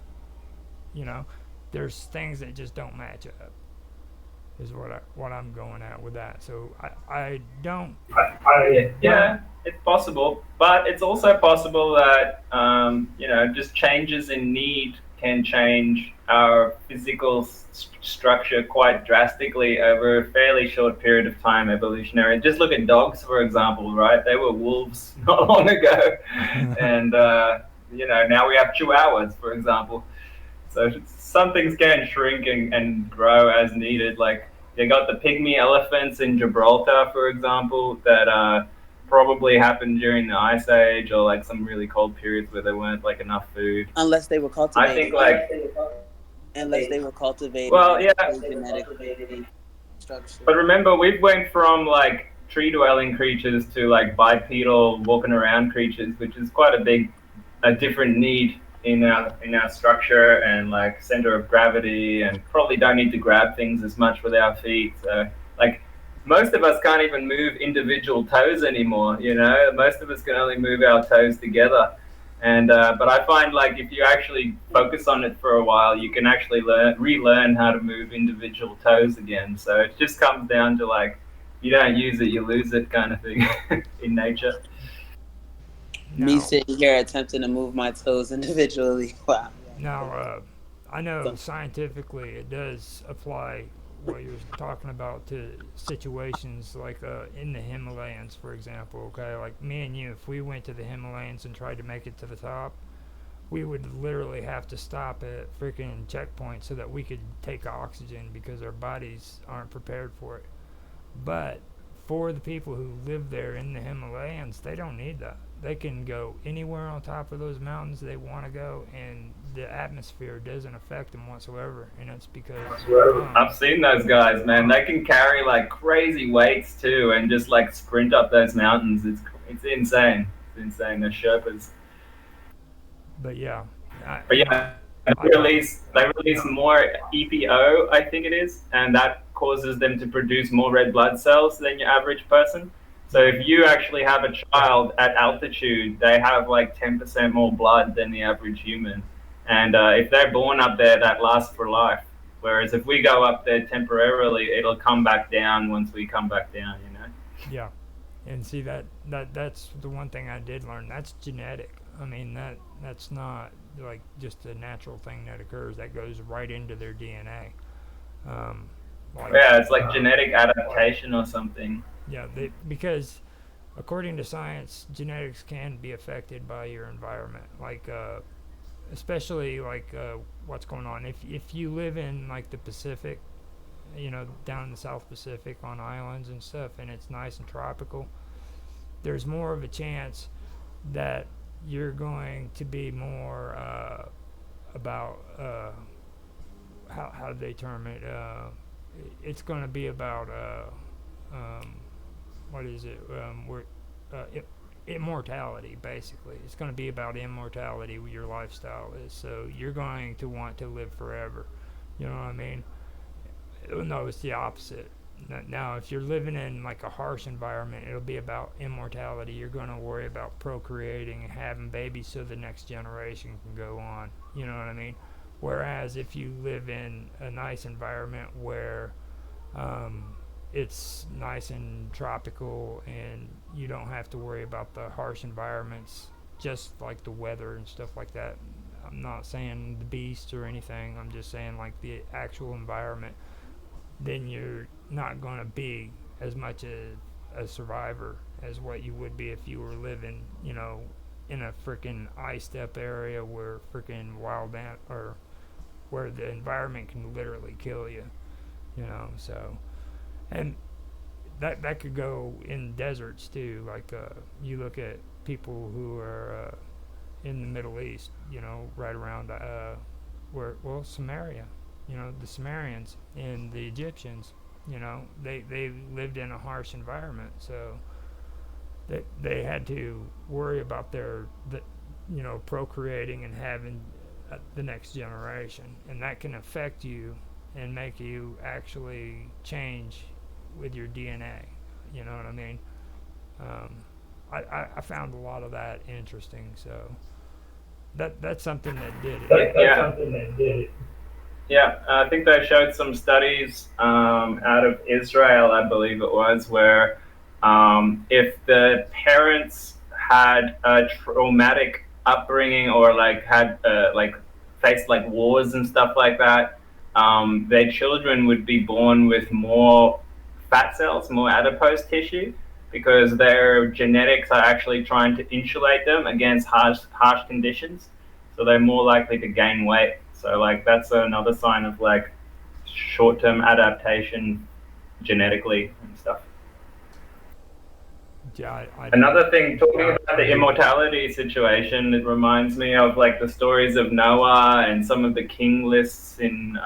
[SPEAKER 1] You know, there's things that just don't match up. Is what I'm going at with that. So I don't. Well,
[SPEAKER 3] Yeah, it's possible, but it's also possible that just changes in need can change our physical structure quite drastically over a fairly short period of time, evolutionary. Just look at dogs, for example, right? They were wolves not long ago, and now we have chihuahuas, for example. So some things can shrink and grow as needed. Like they got the pygmy elephants in Gibraltar, for example, that probably happened during the ice age or like some really cold periods where there weren't like enough food.
[SPEAKER 2] Unless they were
[SPEAKER 3] I think
[SPEAKER 2] cultivated.
[SPEAKER 3] like,
[SPEAKER 2] Unless they were cultivated
[SPEAKER 3] well,
[SPEAKER 2] and
[SPEAKER 3] yeah,
[SPEAKER 2] so genetically structured.
[SPEAKER 3] but remember we went from like tree dwelling creatures to like bipedal walking around creatures, which is quite a different need in our structure and like center of gravity, and probably don't need to grab things as much with our feet. So like most of us can't even move individual toes anymore. Most of us can only move our toes together. And but I find like if you actually focus on it for a while, you can actually relearn how to move individual toes again. So it just comes down to like you don't use it, you lose it kind of thing in nature.
[SPEAKER 2] Me
[SPEAKER 1] now
[SPEAKER 2] sitting here attempting to move my toes individually. Wow.
[SPEAKER 1] now I know
[SPEAKER 2] So,
[SPEAKER 1] scientifically it does apply what you're talking about to situations like in the Himalayas, for example. Okay, like me and you, if we went to the Himalayas and tried to make it to the top, we would literally have to stop at freaking checkpoints so that we could take oxygen because our bodies aren't prepared for it. But for the people who live there in the Himalayas, they don't need that. They can go anywhere on top of those mountains they want to go, and the atmosphere doesn't affect them whatsoever. And it's because
[SPEAKER 3] I've seen those guys, man. They can carry like crazy weights too, and just like sprint up those mountains. It's insane. It's insane. The Sherpas.
[SPEAKER 1] but yeah,
[SPEAKER 3] But
[SPEAKER 1] you know,
[SPEAKER 3] yeah,
[SPEAKER 1] I thought,
[SPEAKER 3] they release more EPO, I think it is, and that causes them to produce more red blood cells than your average person. So
[SPEAKER 1] yeah,
[SPEAKER 3] if you actually have a child at altitude, they have like 10% more blood than the average human. And if they're born up there, that lasts for life. Whereas if we go up there temporarily, it'll come back down once we come back down, you know?
[SPEAKER 1] yeah. And see that's the one thing I did learn. That's genetic. I mean that's not like just a natural thing that occurs. That goes right into their DNA. Um, like
[SPEAKER 3] Yeah, it's like genetic adaptation or something.
[SPEAKER 1] yeah, because according to science, genetics can be affected by your environment. Like especially like what's going on. If you live in like the Pacific, down in the South Pacific on islands and stuff, and it's nice and tropical, there's more of a chance that you're going to be more about how do they term it? It's going to be about what is it? Where immortality, basically. It's going to be about immortality. Your lifestyle is, so you're going to want to live forever. You know what I mean? No, it's the opposite. Now, if you're living in like a harsh environment, it'll be about immortality. You're going to worry about procreating and having babies so the next generation can go on. You know what I mean? Whereas if you live in a nice environment where it's nice and tropical and you don't have to worry about the harsh environments just like the weather and stuff like that. I'm not saying the beasts or anything. I'm just saying like the actual environment. Then you're not going to be as much a survivor as what you would be if you were living, in a freaking iced up area where freaking or where the environment can literally kill you, So, and that could go in deserts too. Like you look at people who are in the Middle East, right around Samaria, the Sumerians and the Egyptians, they lived in a harsh environment, so they had to worry about procreating and having the next generation, and that can affect you and make you actually change with your DNA. You know what I mean? Um, I found a lot of that interesting. So that's something that did it.
[SPEAKER 3] Yeah. Yeah, I think they showed some studies out of Israel, I believe it was, where if the parents had a traumatic upbringing or like had like faced like wars and stuff like that, their children would be born with more fat cells, more adipose tissue, because their genetics are actually trying to insulate them against harsh conditions. So they're more likely to gain weight. So like that's another sign of like short-term adaptation genetically and stuff.
[SPEAKER 1] Yeah, I didn't.
[SPEAKER 3] Another thing, talking about the immortality situation, it reminds me of like the stories of Noah and some of the king lists in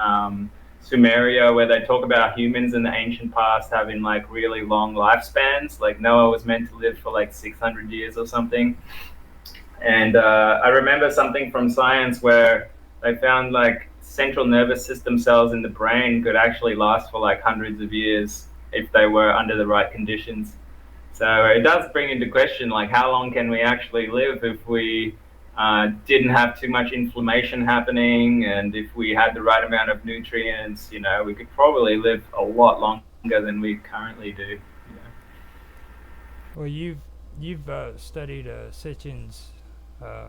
[SPEAKER 3] Sumeria, where they talk about humans in the ancient past having like really long lifespans. Like Noah was meant to live for like 600 years or something. And I remember something from science where they found like central nervous system cells in the brain could actually last for like hundreds of years if they were under the right conditions. So it does bring into question like how long can we actually live if we didn't have too much inflammation happening, and if we had the right amount of nutrients, we could probably live a lot longer than we currently do.
[SPEAKER 1] Well, you've studied Sitchin's uh,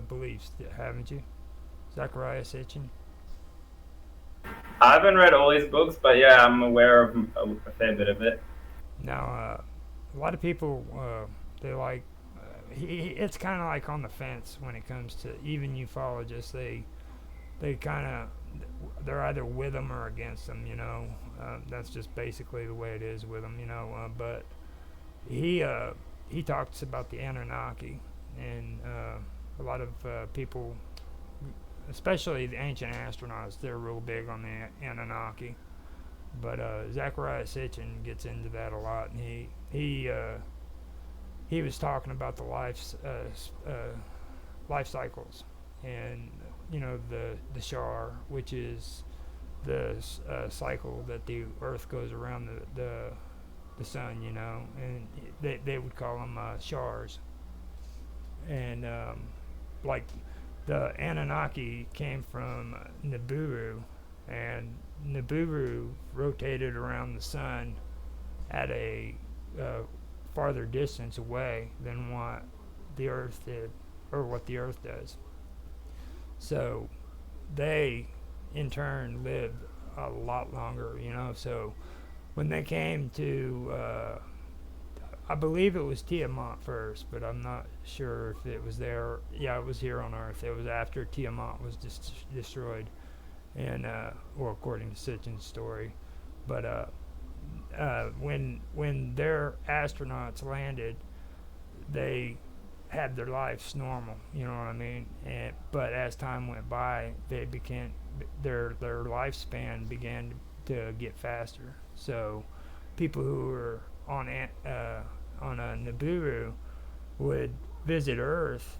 [SPEAKER 1] beliefs, haven't you? Zachariah Sitchin.
[SPEAKER 3] I haven't read all his books, but yeah, I'm aware of a fair bit of it.
[SPEAKER 1] Now, a lot of people they like. It's kind of like on the fence when it comes to even ufologists. They kind of they're either with them or against them. That's just basically the way it is with them. But he talks about the Anunnaki, and a lot of people, especially the ancient astronauts, they're real big on the Anunnaki. But Zachariah Sitchin gets into that a lot, and he was talking about the life cycles, and the Shar, which is the cycle that the Earth goes around the sun, and they would call them Shars, and like the Anunnaki came from Nibiru, and Nibiru rotated around the sun at a farther distance away than what the Earth did, or what the Earth does. So they, in turn, lived a lot longer, So when they came to, I believe it was Tiamat first, but I'm not sure if it was there. Yeah, it was here on Earth. It was after Tiamat was destroyed, and well, according to Sitchin's story. But when their astronauts landed, they had their lives normal. You know what I mean? But as time went by, their lifespan began to get faster. So people who were on a Nibiru would visit Earth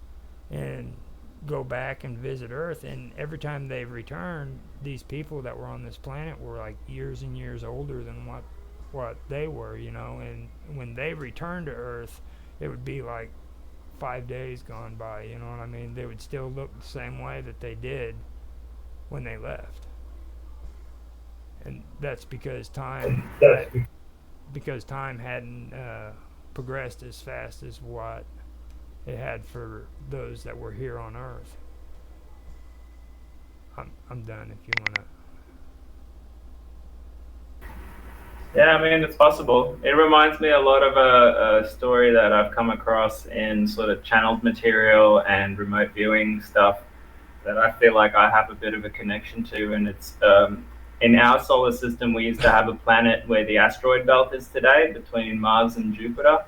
[SPEAKER 1] and go back and visit Earth, and every time they returned, these people that were on this planet were like years and years older than what they were, and when they returned to Earth, it would be like 5 days gone by, you know what I mean? They would still look the same way that they did when they left. And that's because time hadn't progressed as fast as what it had for those that were here on Earth. I'm done. If you wanna.
[SPEAKER 3] Yeah, I mean, it's possible. It reminds me a lot of a story that I've come across in sort of channeled material and remote viewing stuff that I feel like I have a bit of a connection to. And it's in our solar system, we used to have a planet where the asteroid belt is today between Mars and Jupiter.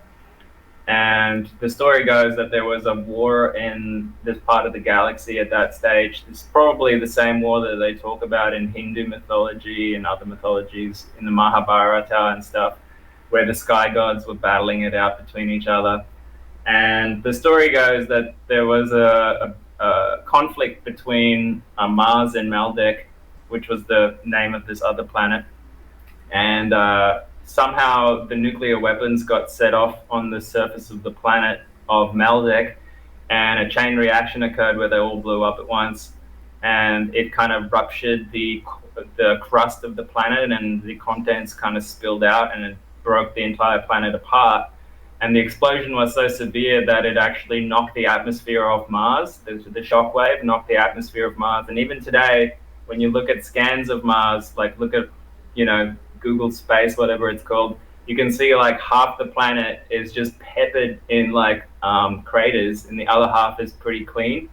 [SPEAKER 3] And the story goes that there was a war in this part of the galaxy at that stage. It's probably the same war that they talk about in Hindu mythology and other mythologies in the Mahabharata and stuff, where the sky gods were battling it out between each other. And the story goes that there was a conflict between Mars and Maldek, which was the name of this other planet. And somehow the nuclear weapons got set off on the surface of the planet of Maldek, and a chain reaction occurred where they all blew up at once, and it kind of ruptured the crust of the planet, and the contents kind of spilled out, and it broke the entire planet apart. And the explosion was so severe that it actually knocked the atmosphere of Mars. The shock wave knocked the atmosphere of Mars, and even today, when you look at scans of Mars, like look at, you know, Google Space, whatever it's called, you can see like half the planet is just peppered in like craters, and the other half is pretty clean.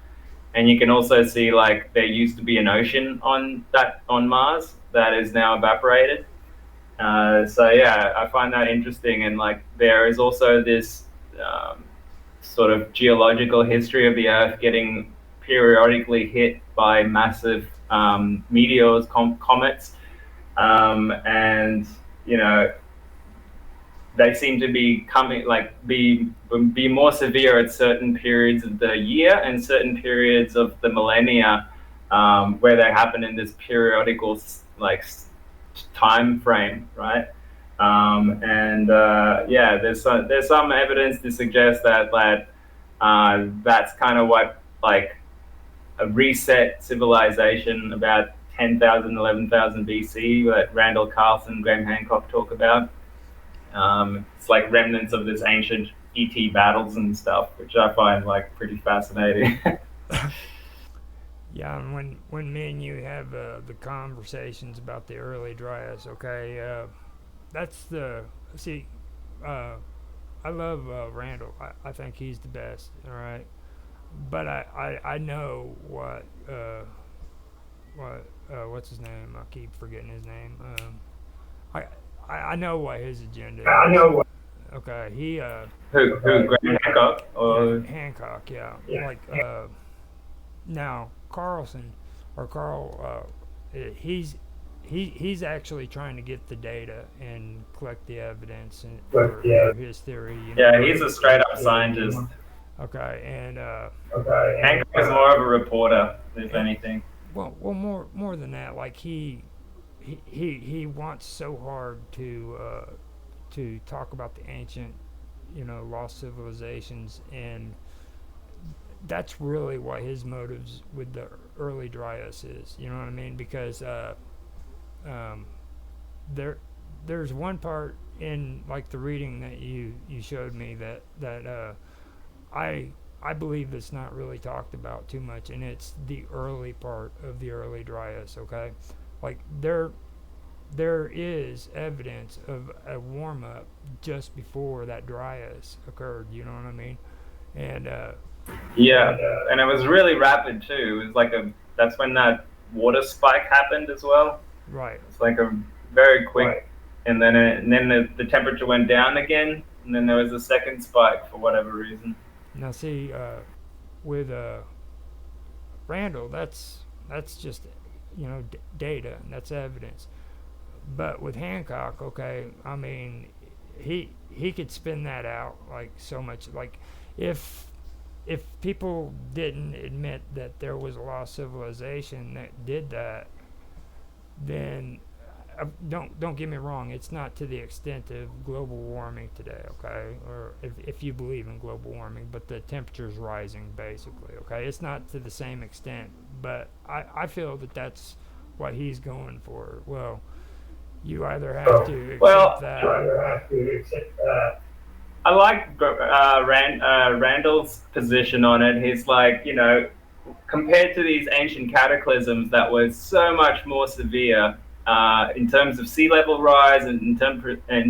[SPEAKER 3] And you can also see like there used to be an ocean on Mars that is now evaporated. So yeah, I find that interesting, and like there is also this sort of geological history of the Earth getting periodically hit by massive meteors, comets, and you know they seem to be coming like be more severe at certain periods of the year and certain periods of the millennia, where they happen in this periodical like time frame, right? And yeah, there's some evidence to suggest that that's kind of what like a reset civilization about 10,000, 11,000 BC that Randall Carlson and Graham Hancock talk about. It's like remnants of this ancient ET battles and stuff, which I find like pretty fascinating.
[SPEAKER 1] Yeah, and when me and you have the conversations about the early Dryas, okay, that's the see. Uh, I love Randall. I think he's the best. All right, but I know what's his name? I keep forgetting his name. I know what his agenda
[SPEAKER 3] I
[SPEAKER 1] is.
[SPEAKER 3] know what.
[SPEAKER 1] Okay, he
[SPEAKER 3] Who Graham Hancock
[SPEAKER 1] yeah,
[SPEAKER 3] or
[SPEAKER 1] Hancock, yeah,
[SPEAKER 3] yeah.
[SPEAKER 1] like now Carlson or Carl, he's actually trying to get the data and collect the evidence and for his theory. You know.
[SPEAKER 3] Yeah, he's a straight up scientist.
[SPEAKER 1] Okay, and
[SPEAKER 3] Hancock is more of a reporter, if
[SPEAKER 1] and
[SPEAKER 3] anything.
[SPEAKER 1] well, more than that, like he wants so hard to talk about the ancient, lost civilizations, and that's really what his motives with the early Dryas is. You know what I mean? Because um, there there's one part in like the reading that you showed me that I believe it's not really talked about too much, and it's the early part of the early Dryas. Okay, like there is evidence of a warm up just before that Dryas occurred. You know what I mean? And
[SPEAKER 3] Yeah, and it was really rapid too. It was like that's when that water spike happened as well.
[SPEAKER 1] right.
[SPEAKER 3] It's like a very quick, and then the temperature went down again, and then there was a second spike for whatever reason.
[SPEAKER 1] Now see, with Randall, that's just data, and that's evidence. But with Hancock, okay, I mean, he could spin that out like so much. Like if if people didn't admit that there was a lost civilization that did that, then don't get me wrong, it's not to the extent of global warming today, okay? Or if you believe in global warming, but the temperature's rising basically, okay? It's not to the same extent, but I feel that that's what he's going for. Well, you either have to accept
[SPEAKER 3] Well,
[SPEAKER 1] that.
[SPEAKER 3] I like Randall's position on it. He's like, compared to these ancient cataclysms that were so much more severe in terms of sea level rise and in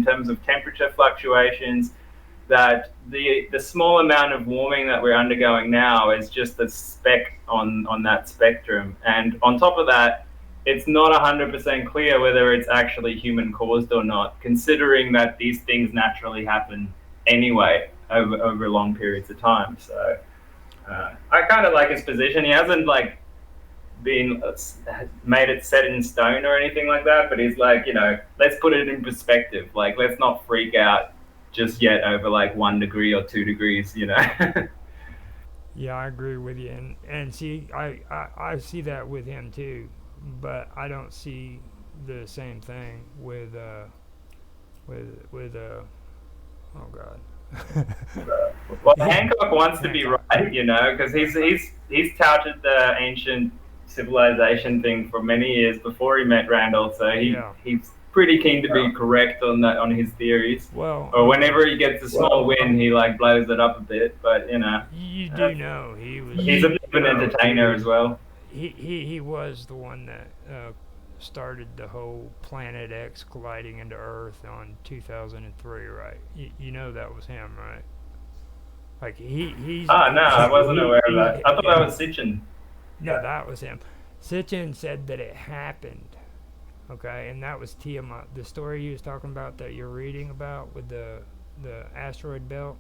[SPEAKER 3] terms of temperature fluctuations, that the small amount of warming that we're undergoing now is just a speck on that spectrum. And on top of that, it's not 100% clear whether it's actually human caused or not, considering that these things naturally happen anyway over long periods of time. So I kind of like his position. He hasn't like been made it set in stone or anything like that, but he's like, let's put it in perspective. Like, let's not freak out just yet over like 1 degree or 2 degrees.
[SPEAKER 1] Yeah, I agree with you, and see, I see that with him too, but I don't see the same thing with oh God.
[SPEAKER 3] Well,
[SPEAKER 1] Yeah,
[SPEAKER 3] Hancock wants to be
[SPEAKER 1] Hancock.
[SPEAKER 3] right, because he's touted the ancient civilization thing for many years before he met Randall, so
[SPEAKER 1] Yeah.
[SPEAKER 3] he's pretty keen to be correct on his theories.
[SPEAKER 1] Well,
[SPEAKER 3] Or whenever he gets a small win, he like blows it up a bit. But
[SPEAKER 1] you do know he was
[SPEAKER 3] he's a bit of an entertainer as well.
[SPEAKER 1] he was the one that started the whole Planet X colliding into Earth on 2003, right? You know that was him, right? Like he's
[SPEAKER 3] Ah, no, I wasn't aware of that. I thought that
[SPEAKER 1] yeah.
[SPEAKER 3] was Sitchin.
[SPEAKER 1] No, that was him. Sitchin said that it happened. Okay, and that was Tiamat. The story he was talking about that you're reading about with the asteroid belt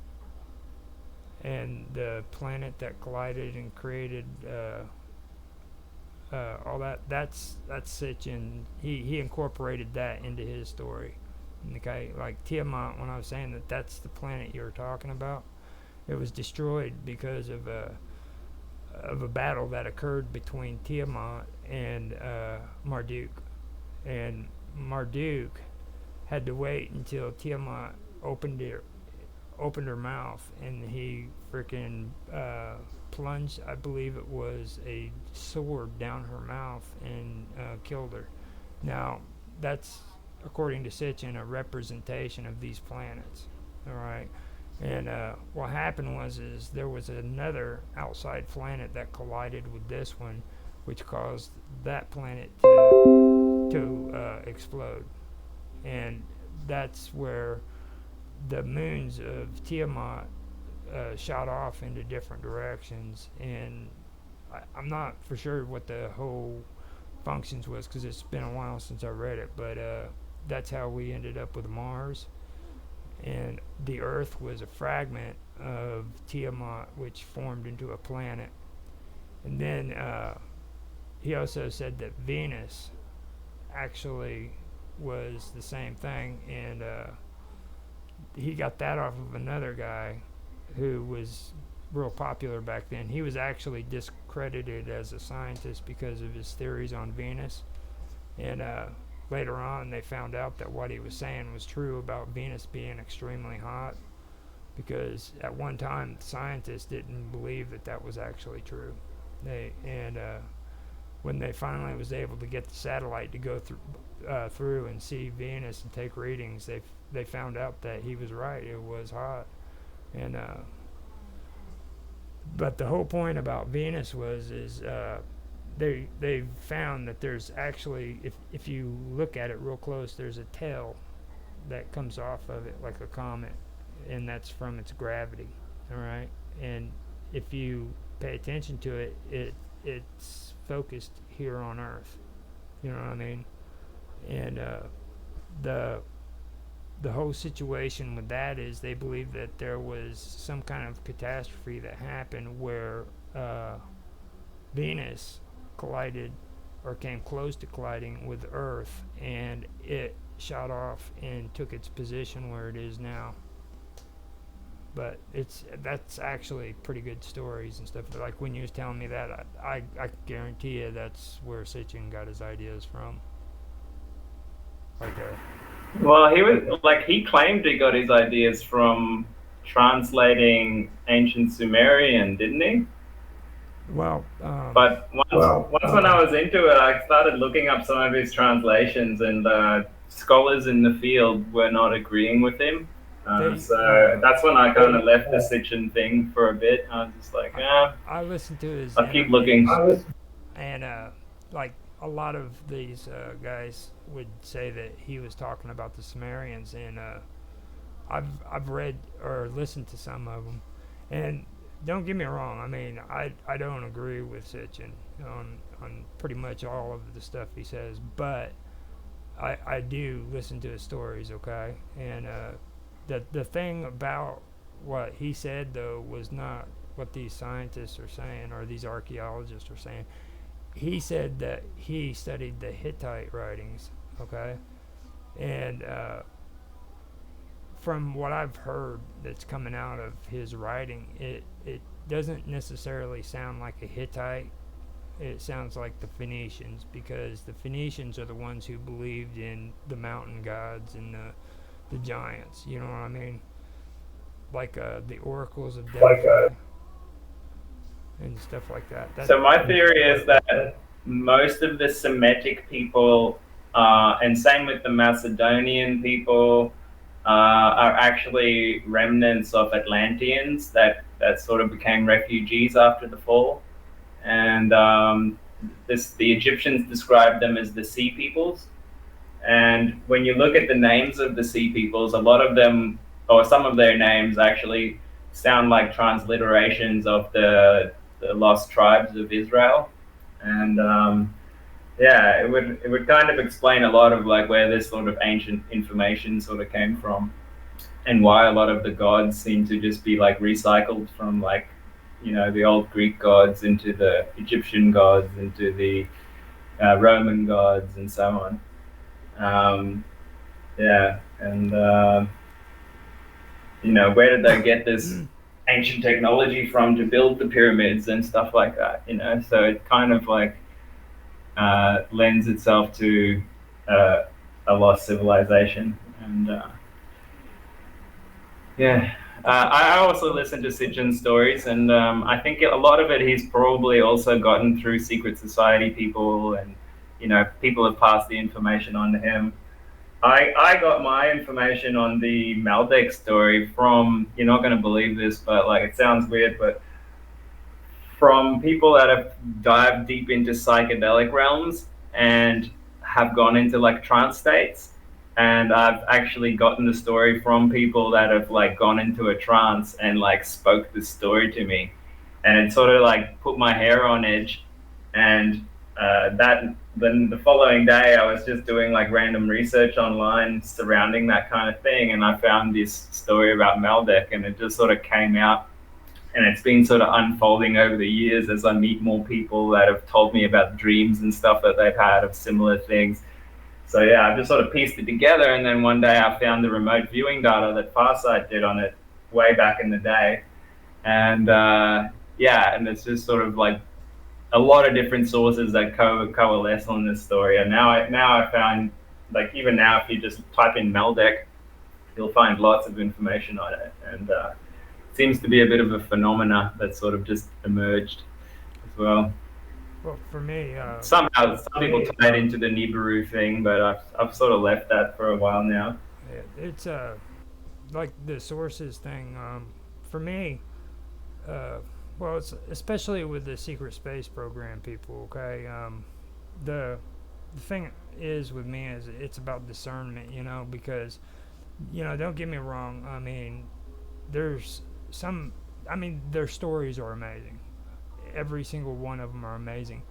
[SPEAKER 1] and the planet that collided and created all that. That's Sitchin. He incorporated that into his story. Okay, like Tiamat. When I was saying that that's the planet you were talking about, it was destroyed because of a battle that occurred between Tiamat and Marduk, and Marduk had to wait until Tiamat opened her mouth, and he freaking plunged, I believe it was a sword down her mouth and killed her. Now, that's, according to Sitchin, a representation of these planets. All right. And what happened is there was another outside planet that collided with this one, which caused that planet to explode. And that's where the moons of Tiamat shot off into different directions. And I'm not for sure what the whole functions was because it's been a while since I read it, but that's how we ended up with Mars. And the Earth was a fragment of Tiamat, which formed into a planet. And then he also said that Venus actually was the same thing, and he got that off of another guy who was real popular back then. He was actually discredited as a scientist because of his theories on Venus, and later on they found out that what he was saying was true about Venus being extremely hot, because at one time scientists didn't believe that that was actually true. When they finally was able to get the satellite to go through and see Venus and take readings, they found out that he was right. It was hot, and but the whole point about Venus is they found that there's actually, if you look at it real close, there's a tail that comes off of it like a comet, and that's from its gravity. All right, and if you pay attention to it's focused here on Earth. You know what I mean? And the whole situation with that is they believe that there was some kind of catastrophe that happened where Venus collided or came close to colliding with Earth, and it shot off and took its position where it is now. But that's actually pretty good stories and stuff. But like when you was telling me that, I guarantee you that's where Sitchin got his ideas from. Like
[SPEAKER 3] Well, he claimed he got his ideas from translating ancient Sumerian, didn't he?
[SPEAKER 1] well,
[SPEAKER 3] But once when I was into it, I started looking up some of his translations, and scholars in the field were not agreeing with him.
[SPEAKER 1] They
[SPEAKER 3] So that's when I kind of left the Sitchin thing for a bit. I was just like,
[SPEAKER 1] I listened to his
[SPEAKER 3] I'll keep
[SPEAKER 1] interviews,
[SPEAKER 3] looking.
[SPEAKER 1] and like a lot of these guys would say that he was talking about the Sumerians, and I've read or listened to some of them, and don't get me wrong. I mean, I don't agree with Sitchin on pretty much all of the stuff he says, but I do listen to his stories, okay? And the thing about what he said though was not what these scientists are saying or these archaeologists are saying. He said that he studied the Hittite writings, okay? And from what I've heard that's coming out of his writing, it doesn't necessarily sound like a Hittite. It sounds like the Phoenicians, because the Phoenicians are the ones who believed in the mountain gods and the giants. You know what I mean? Like the oracles of Delphi and stuff like that.
[SPEAKER 3] So my theory is that most of the Semitic people, and same with the Macedonian people, are actually remnants of Atlanteans that sort of became refugees after the fall. And the Egyptians described them as the sea peoples. And when you look at the names of the sea peoples, a lot of them, or some of their names, actually sound like transliterations of the lost tribes of Israel. And yeah, it would kind of explain a lot of like where this sort of ancient information sort of came from, and why a lot of the gods seem to just be like recycled from like, the old Greek gods into the Egyptian gods into the Roman gods and so on. Yeah, and where did they get this ancient technology from to build the pyramids and stuff like that? So it kind of like lends itself to a lost civilization. And yeah, I also listen to Sitchin's stories, and I think a lot of it he's probably also gotten through secret society people, and people have passed the information on to him. I got my information on the Maldek story from, you're not going to believe this, but like it sounds weird, but from people that have dived deep into psychedelic realms and have gone into like trance states. And I've actually gotten the story from people that have like gone into a trance and like spoke the story to me. And it sort of like put my hair on edge. And that then the following day I was just doing like random research online surrounding that kind of thing, and I found this story about Maldek, and it just sort of came out, and it's been sort of unfolding over the years as I meet more people that have told me about dreams and stuff that they've had of similar things. So yeah, I've just sort of pieced it together, and then one day I found the remote viewing data that Farsight did on it way back in the day, and yeah, and it's just sort of like a lot of different sources that coalesce on this story. And now I found, like, even now if you just type in Maldek, you'll find lots of information on it, and seems to be a bit of a phenomena that sort of just emerged as well.
[SPEAKER 1] Well, for me,
[SPEAKER 3] Somehow, some people tie it into the Nibiru thing, but I've sort of left that for a while now.
[SPEAKER 1] it's like the sources thing. For me, uh, well, it's especially with the secret space program people. Okay, the the thing is with me is it's about discernment. Because don't get me wrong. I mean, there's some. I mean, their stories are amazing. Every single one of them are amazing.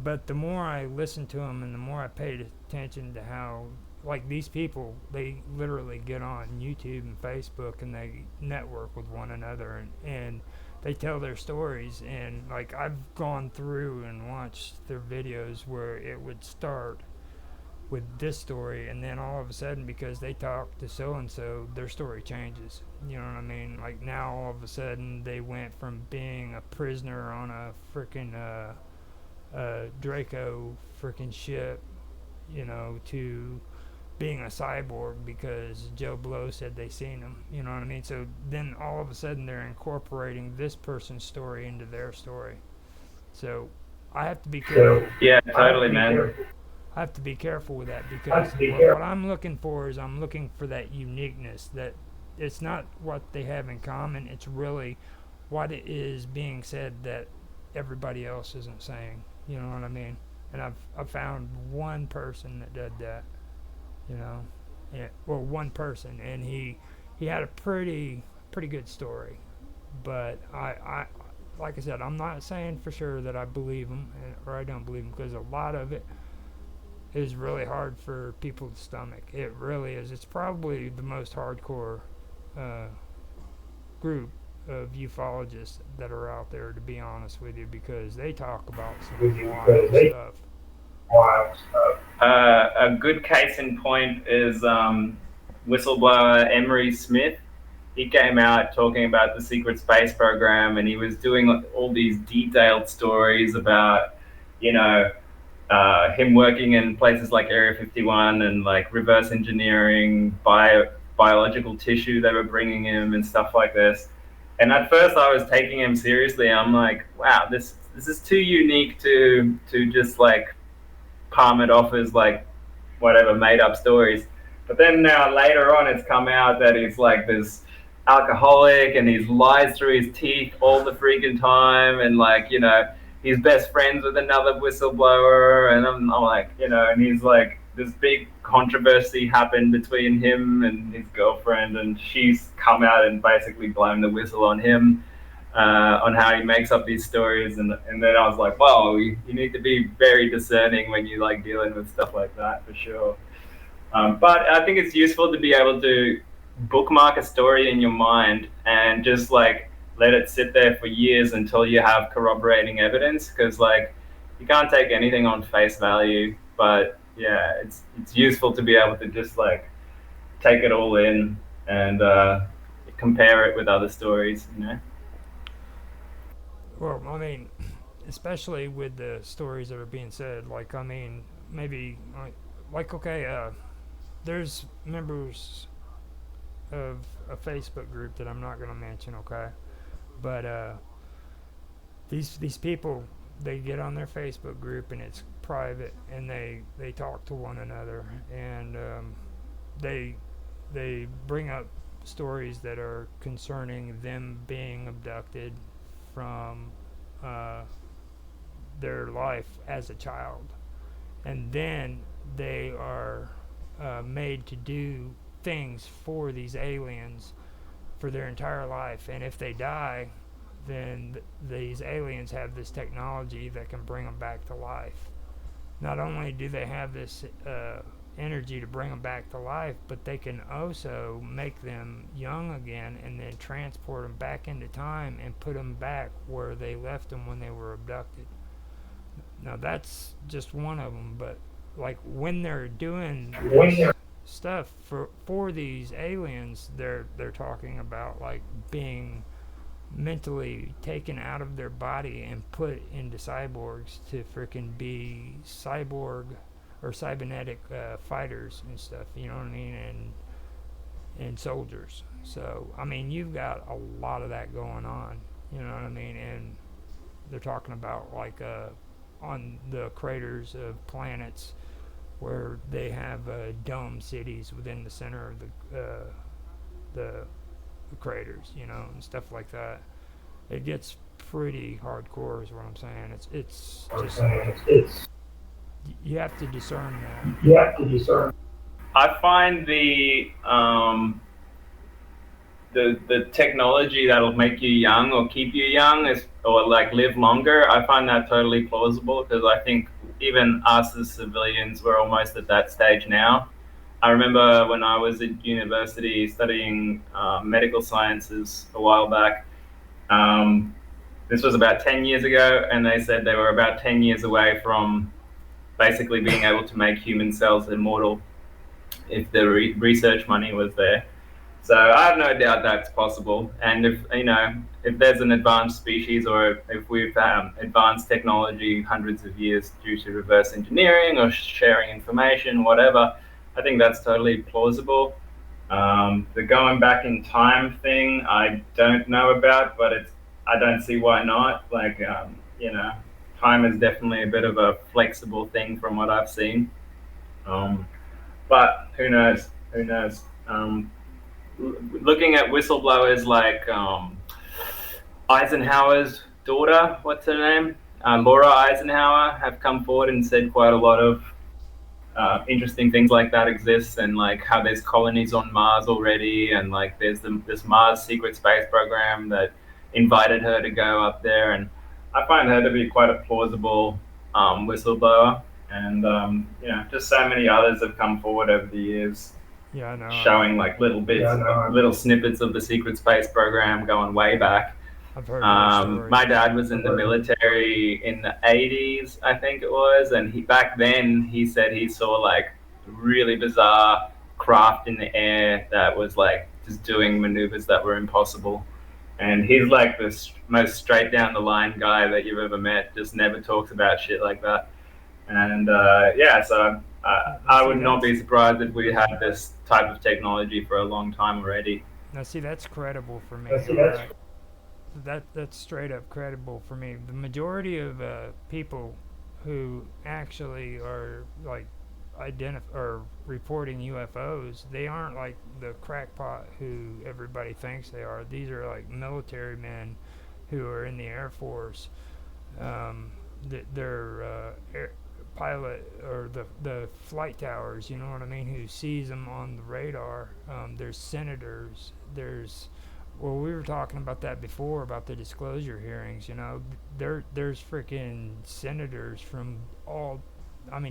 [SPEAKER 1] But the more I listened to them and the more I paid attention to how, like, these people, they literally get on YouTube and Facebook and they network with one another, and they tell their stories. And like, I've gone through and watched their videos where it would start with this story, and then all of a sudden, because they talk to so and so, their story changes. You know what I mean? Like, now all of a sudden they went from being a prisoner on a freaking Draco freaking ship, to being a cyborg because Joe Blow said they seen him. You know what I mean? So then all of a sudden they're incorporating this person's story into their story. So I have to be careful.
[SPEAKER 3] Yeah, totally, man.
[SPEAKER 1] I have to be careful with that, because what I'm looking for is I'm looking for that uniqueness, that it's not what they have in common. It's really what it is being said that everybody else isn't saying. You know what I mean? And I've found one person that did that. You know, yeah, well, one person, and he had a pretty good story. But I like I said, I'm not saying for sure that I believe him or I don't believe him, because a lot of it is really hard for people to stomach. It really is. It's probably the most hardcore uh, group of ufologists that are out there, to be honest with you, because they talk about some wild stuff.
[SPEAKER 3] A good case in point is whistleblower Emery Smith. He came out talking about the secret space program, and he was doing all these detailed stories about, you know, him working in places like Area 51 and like reverse engineering biological tissue they were bringing him and stuff like this. And at first, I was taking him seriously. I'm like, wow, this is too unique to just like palm it off as like whatever made up stories. But then now later on, it's come out that he's like this alcoholic and he's lies through his teeth all the freaking time, and like he's best friends with another whistleblower, and I'm like and he's like this big controversy happened between him and his girlfriend, and she's come out and basically blown the whistle on him on how he makes up these stories, and then I was like, well, you need to be very discerning when you like dealing with stuff like that for sure. But I think it's useful to be able to bookmark a story in your mind and just like let it sit there for years until you have corroborating evidence, because like you can't take anything on face value. But yeah, it's useful to be able to just like take it all in and compare it with other stories.
[SPEAKER 1] Well, I mean, especially with the stories that are being said. Like, I mean, maybe like okay, there's members of a Facebook group that I'm not going to mention, okay? But these people, they get on their Facebook group and it's private, and they talk to one another, and they they bring up stories that are concerning them being abducted from uh, their life as a child, and then they are made to do things for these aliens for their entire life, and if they die, then these aliens have this technology that can bring them back to life. Not only do they have this energy to bring them back to life, but they can also make them young again and then transport them back into time and put them back where they left them when they were abducted. Now that's just one of them, but like when they're doing this stuff for these aliens, they're talking about like being mentally taken out of their body and put into cyborgs to freaking be cyborg or cybernetic fighters and stuff. You know what I mean? And soldiers. So I mean, you've got a lot of that going on. You know what I mean? And they're talking about like on the craters of planets where they have dome cities within the center of the craters, and stuff like that. It gets pretty hardcore, is what I'm saying. It's just you have to discern that.
[SPEAKER 3] I find the technology that'll make you young or keep you young or like live longer. I find that totally plausible, because I think even us as civilians, we're almost at that stage now. I remember when I was at university studying medical sciences a while back. This was about 10 years ago, and they said they were about 10 years away from basically being able to make human cells immortal if the research money was there. So I have no doubt that's possible. And if there's an advanced species, or if we've advanced technology hundreds of years due to reverse engineering or sharing information, whatever, I think that's totally plausible. The going back in time thing, I don't know about, but I don't see why not. Like, time is definitely a bit of a flexible thing from what I've seen. But who knows? Who knows? looking at whistleblowers like Eisenhower's daughter, what's her name? Laura Eisenhower, have come forward and said quite a lot of interesting things like that exist, and like how there's colonies on Mars already, and like there's this Mars secret space program that invited her to go up there, and I find her to be quite a plausible whistleblower, and just so many others have come forward over the years
[SPEAKER 1] Yeah, I know.
[SPEAKER 3] showing like little bits, little snippets of the secret space program going way back.
[SPEAKER 1] I've heard those stories.
[SPEAKER 3] My dad was in the military in the 80s, I think it was, and back then he said he saw like really bizarre craft in the air that was like just doing maneuvers that were impossible. And he's like the most straight down the line guy that you've ever met. Just never talks about shit like that. And so I would not be surprised if we had this type of technology for a long time already.
[SPEAKER 1] Now, see, that's credible for me. That's straight up credible for me. The majority of people who actually are like or reporting UFOs, they aren't like the crackpot who everybody thinks they are. These are like military men who are in the Air Force. They're pilot or the flight towers. You know what I mean? Who sees them on the radar? There's senators. Well, we were talking about that before about the disclosure hearings. You know, there's freaking senators from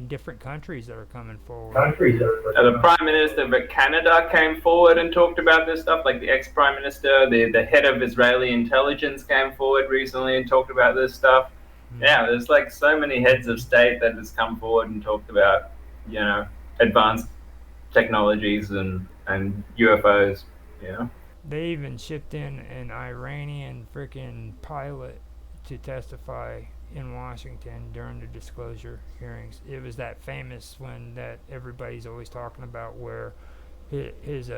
[SPEAKER 1] different countries that are coming forward.
[SPEAKER 3] The Prime Minister of Canada came forward and talked about this stuff, like the ex-Prime Minister, the head of Israeli intelligence came forward recently and talked about this stuff. Yeah, there's like so many heads of state that has come forward and talked about, advanced technologies and UFOs,
[SPEAKER 1] They even shipped in an Iranian freaking pilot to testify in Washington during the disclosure hearings. It was that famous one that everybody's always talking about, where his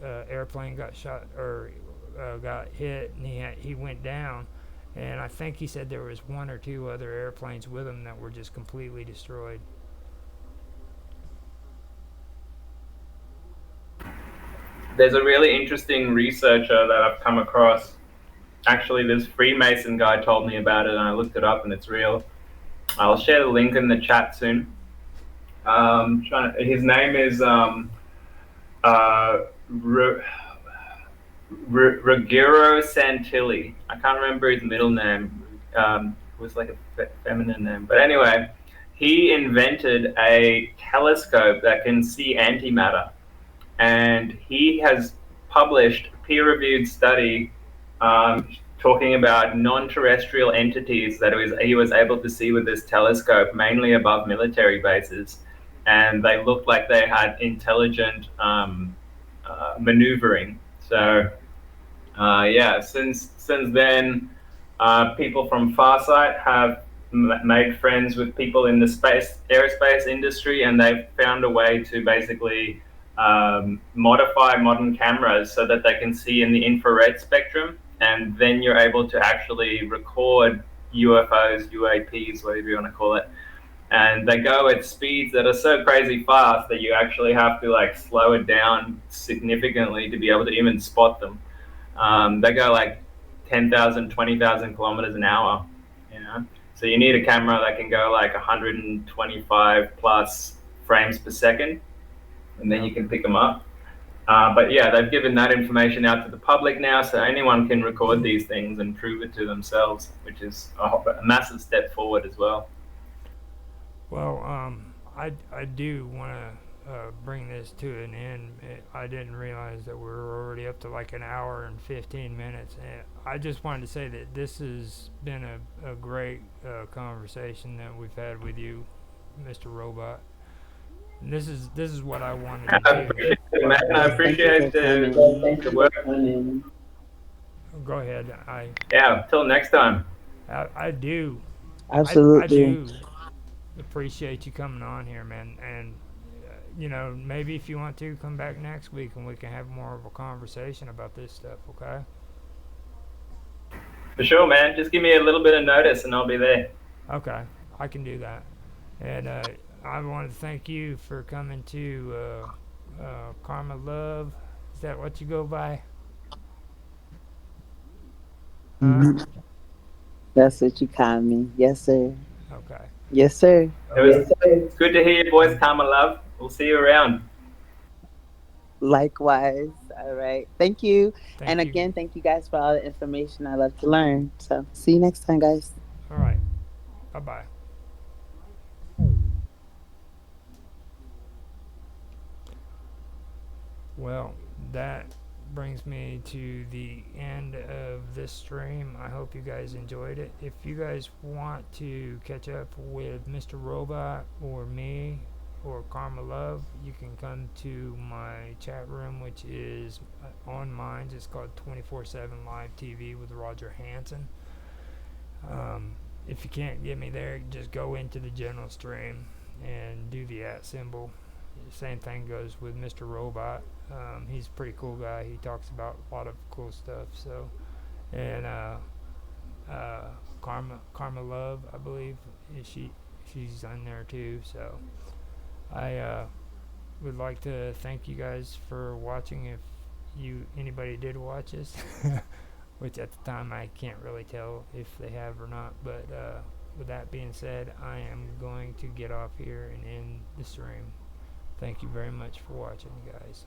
[SPEAKER 1] airplane got shot or got hit, and he went down. And I think he said there was one or two other airplanes with him that were just completely destroyed.
[SPEAKER 3] There's a really interesting researcher that I've come across. Actually, this Freemason guy told me about it, and I looked it up, and it's real. I'll share the link in the chat soon. His name is Ruggiero Santilli. I can't remember his middle name. It was like a feminine name. But anyway, he invented a telescope that can see antimatter. And he has published a peer-reviewed study talking about non-terrestrial entities that he was able to see with this telescope, mainly above military bases. And they looked like they had intelligent maneuvering. So since then, people from Farsight have made friends with people in the aerospace industry, and they've found a way to basically modify modern cameras so that they can see in the infrared spectrum, and then you're able to actually record UFOs, UAPs, whatever you want to call it. And they go at speeds that are so crazy fast that you actually have to like slow it down significantly to be able to even spot them. They go like 10,000, 20,000 kilometers an hour, So you need a camera that can go like 125 plus frames per second, and then you can pick them up. But yeah, they've given that information out to the public now, so anyone can record these things and prove it to themselves, which is a massive step forward as well.
[SPEAKER 1] Well, I do want to bring this to an end. I didn't realize that we were already up to like an hour and 15 minutes. And I just wanted to say that this has been a great conversation that we've had with you, Mr. Robot. And this is what I wanted to do.
[SPEAKER 3] I appreciate the work.
[SPEAKER 1] Go ahead.
[SPEAKER 3] Till next time.
[SPEAKER 1] I do.
[SPEAKER 2] Absolutely.
[SPEAKER 1] I do appreciate you coming on here, man. And maybe if you want to come back next week and we can have more of a conversation about this stuff. Okay?
[SPEAKER 3] For sure, man. Just give me a little bit of notice and I'll be there.
[SPEAKER 1] Okay, I can do that. And I want to thank you for coming to Karma Love. that what you go by? Huh?
[SPEAKER 2] Mhm. That's what you call me. Yes, sir.
[SPEAKER 1] Okay.
[SPEAKER 2] Yes, sir.
[SPEAKER 3] It was it's good to hear your voice, Karma Love. We'll see you around.
[SPEAKER 2] Likewise. All right. Thank you. And
[SPEAKER 1] Thank you.
[SPEAKER 2] again, thank you guys for all the information. I love to learn. So see you next time, guys.
[SPEAKER 1] All right. Bye bye. Well, that brings me to the end of this stream. I hope you guys enjoyed it. If you guys want to catch up with Mr. Robot or me or Karma Love, you can come to my chat room, which is on Minds. It's called 24/7 Live TV with Roger Hansen. If you can't get me there, just go into the general stream and do the @ symbol. Same thing goes with Mr. Robot. He's a pretty cool guy. He talks about a lot of cool stuff. So, and uh, Karma Love, I believe, she's on there too. So, I would like to thank you guys for watching. If anybody did watch this, which at the time I can't really tell if they have or not. But with that being said, I am going to get off here and end the stream. Thank you very much for watching, guys.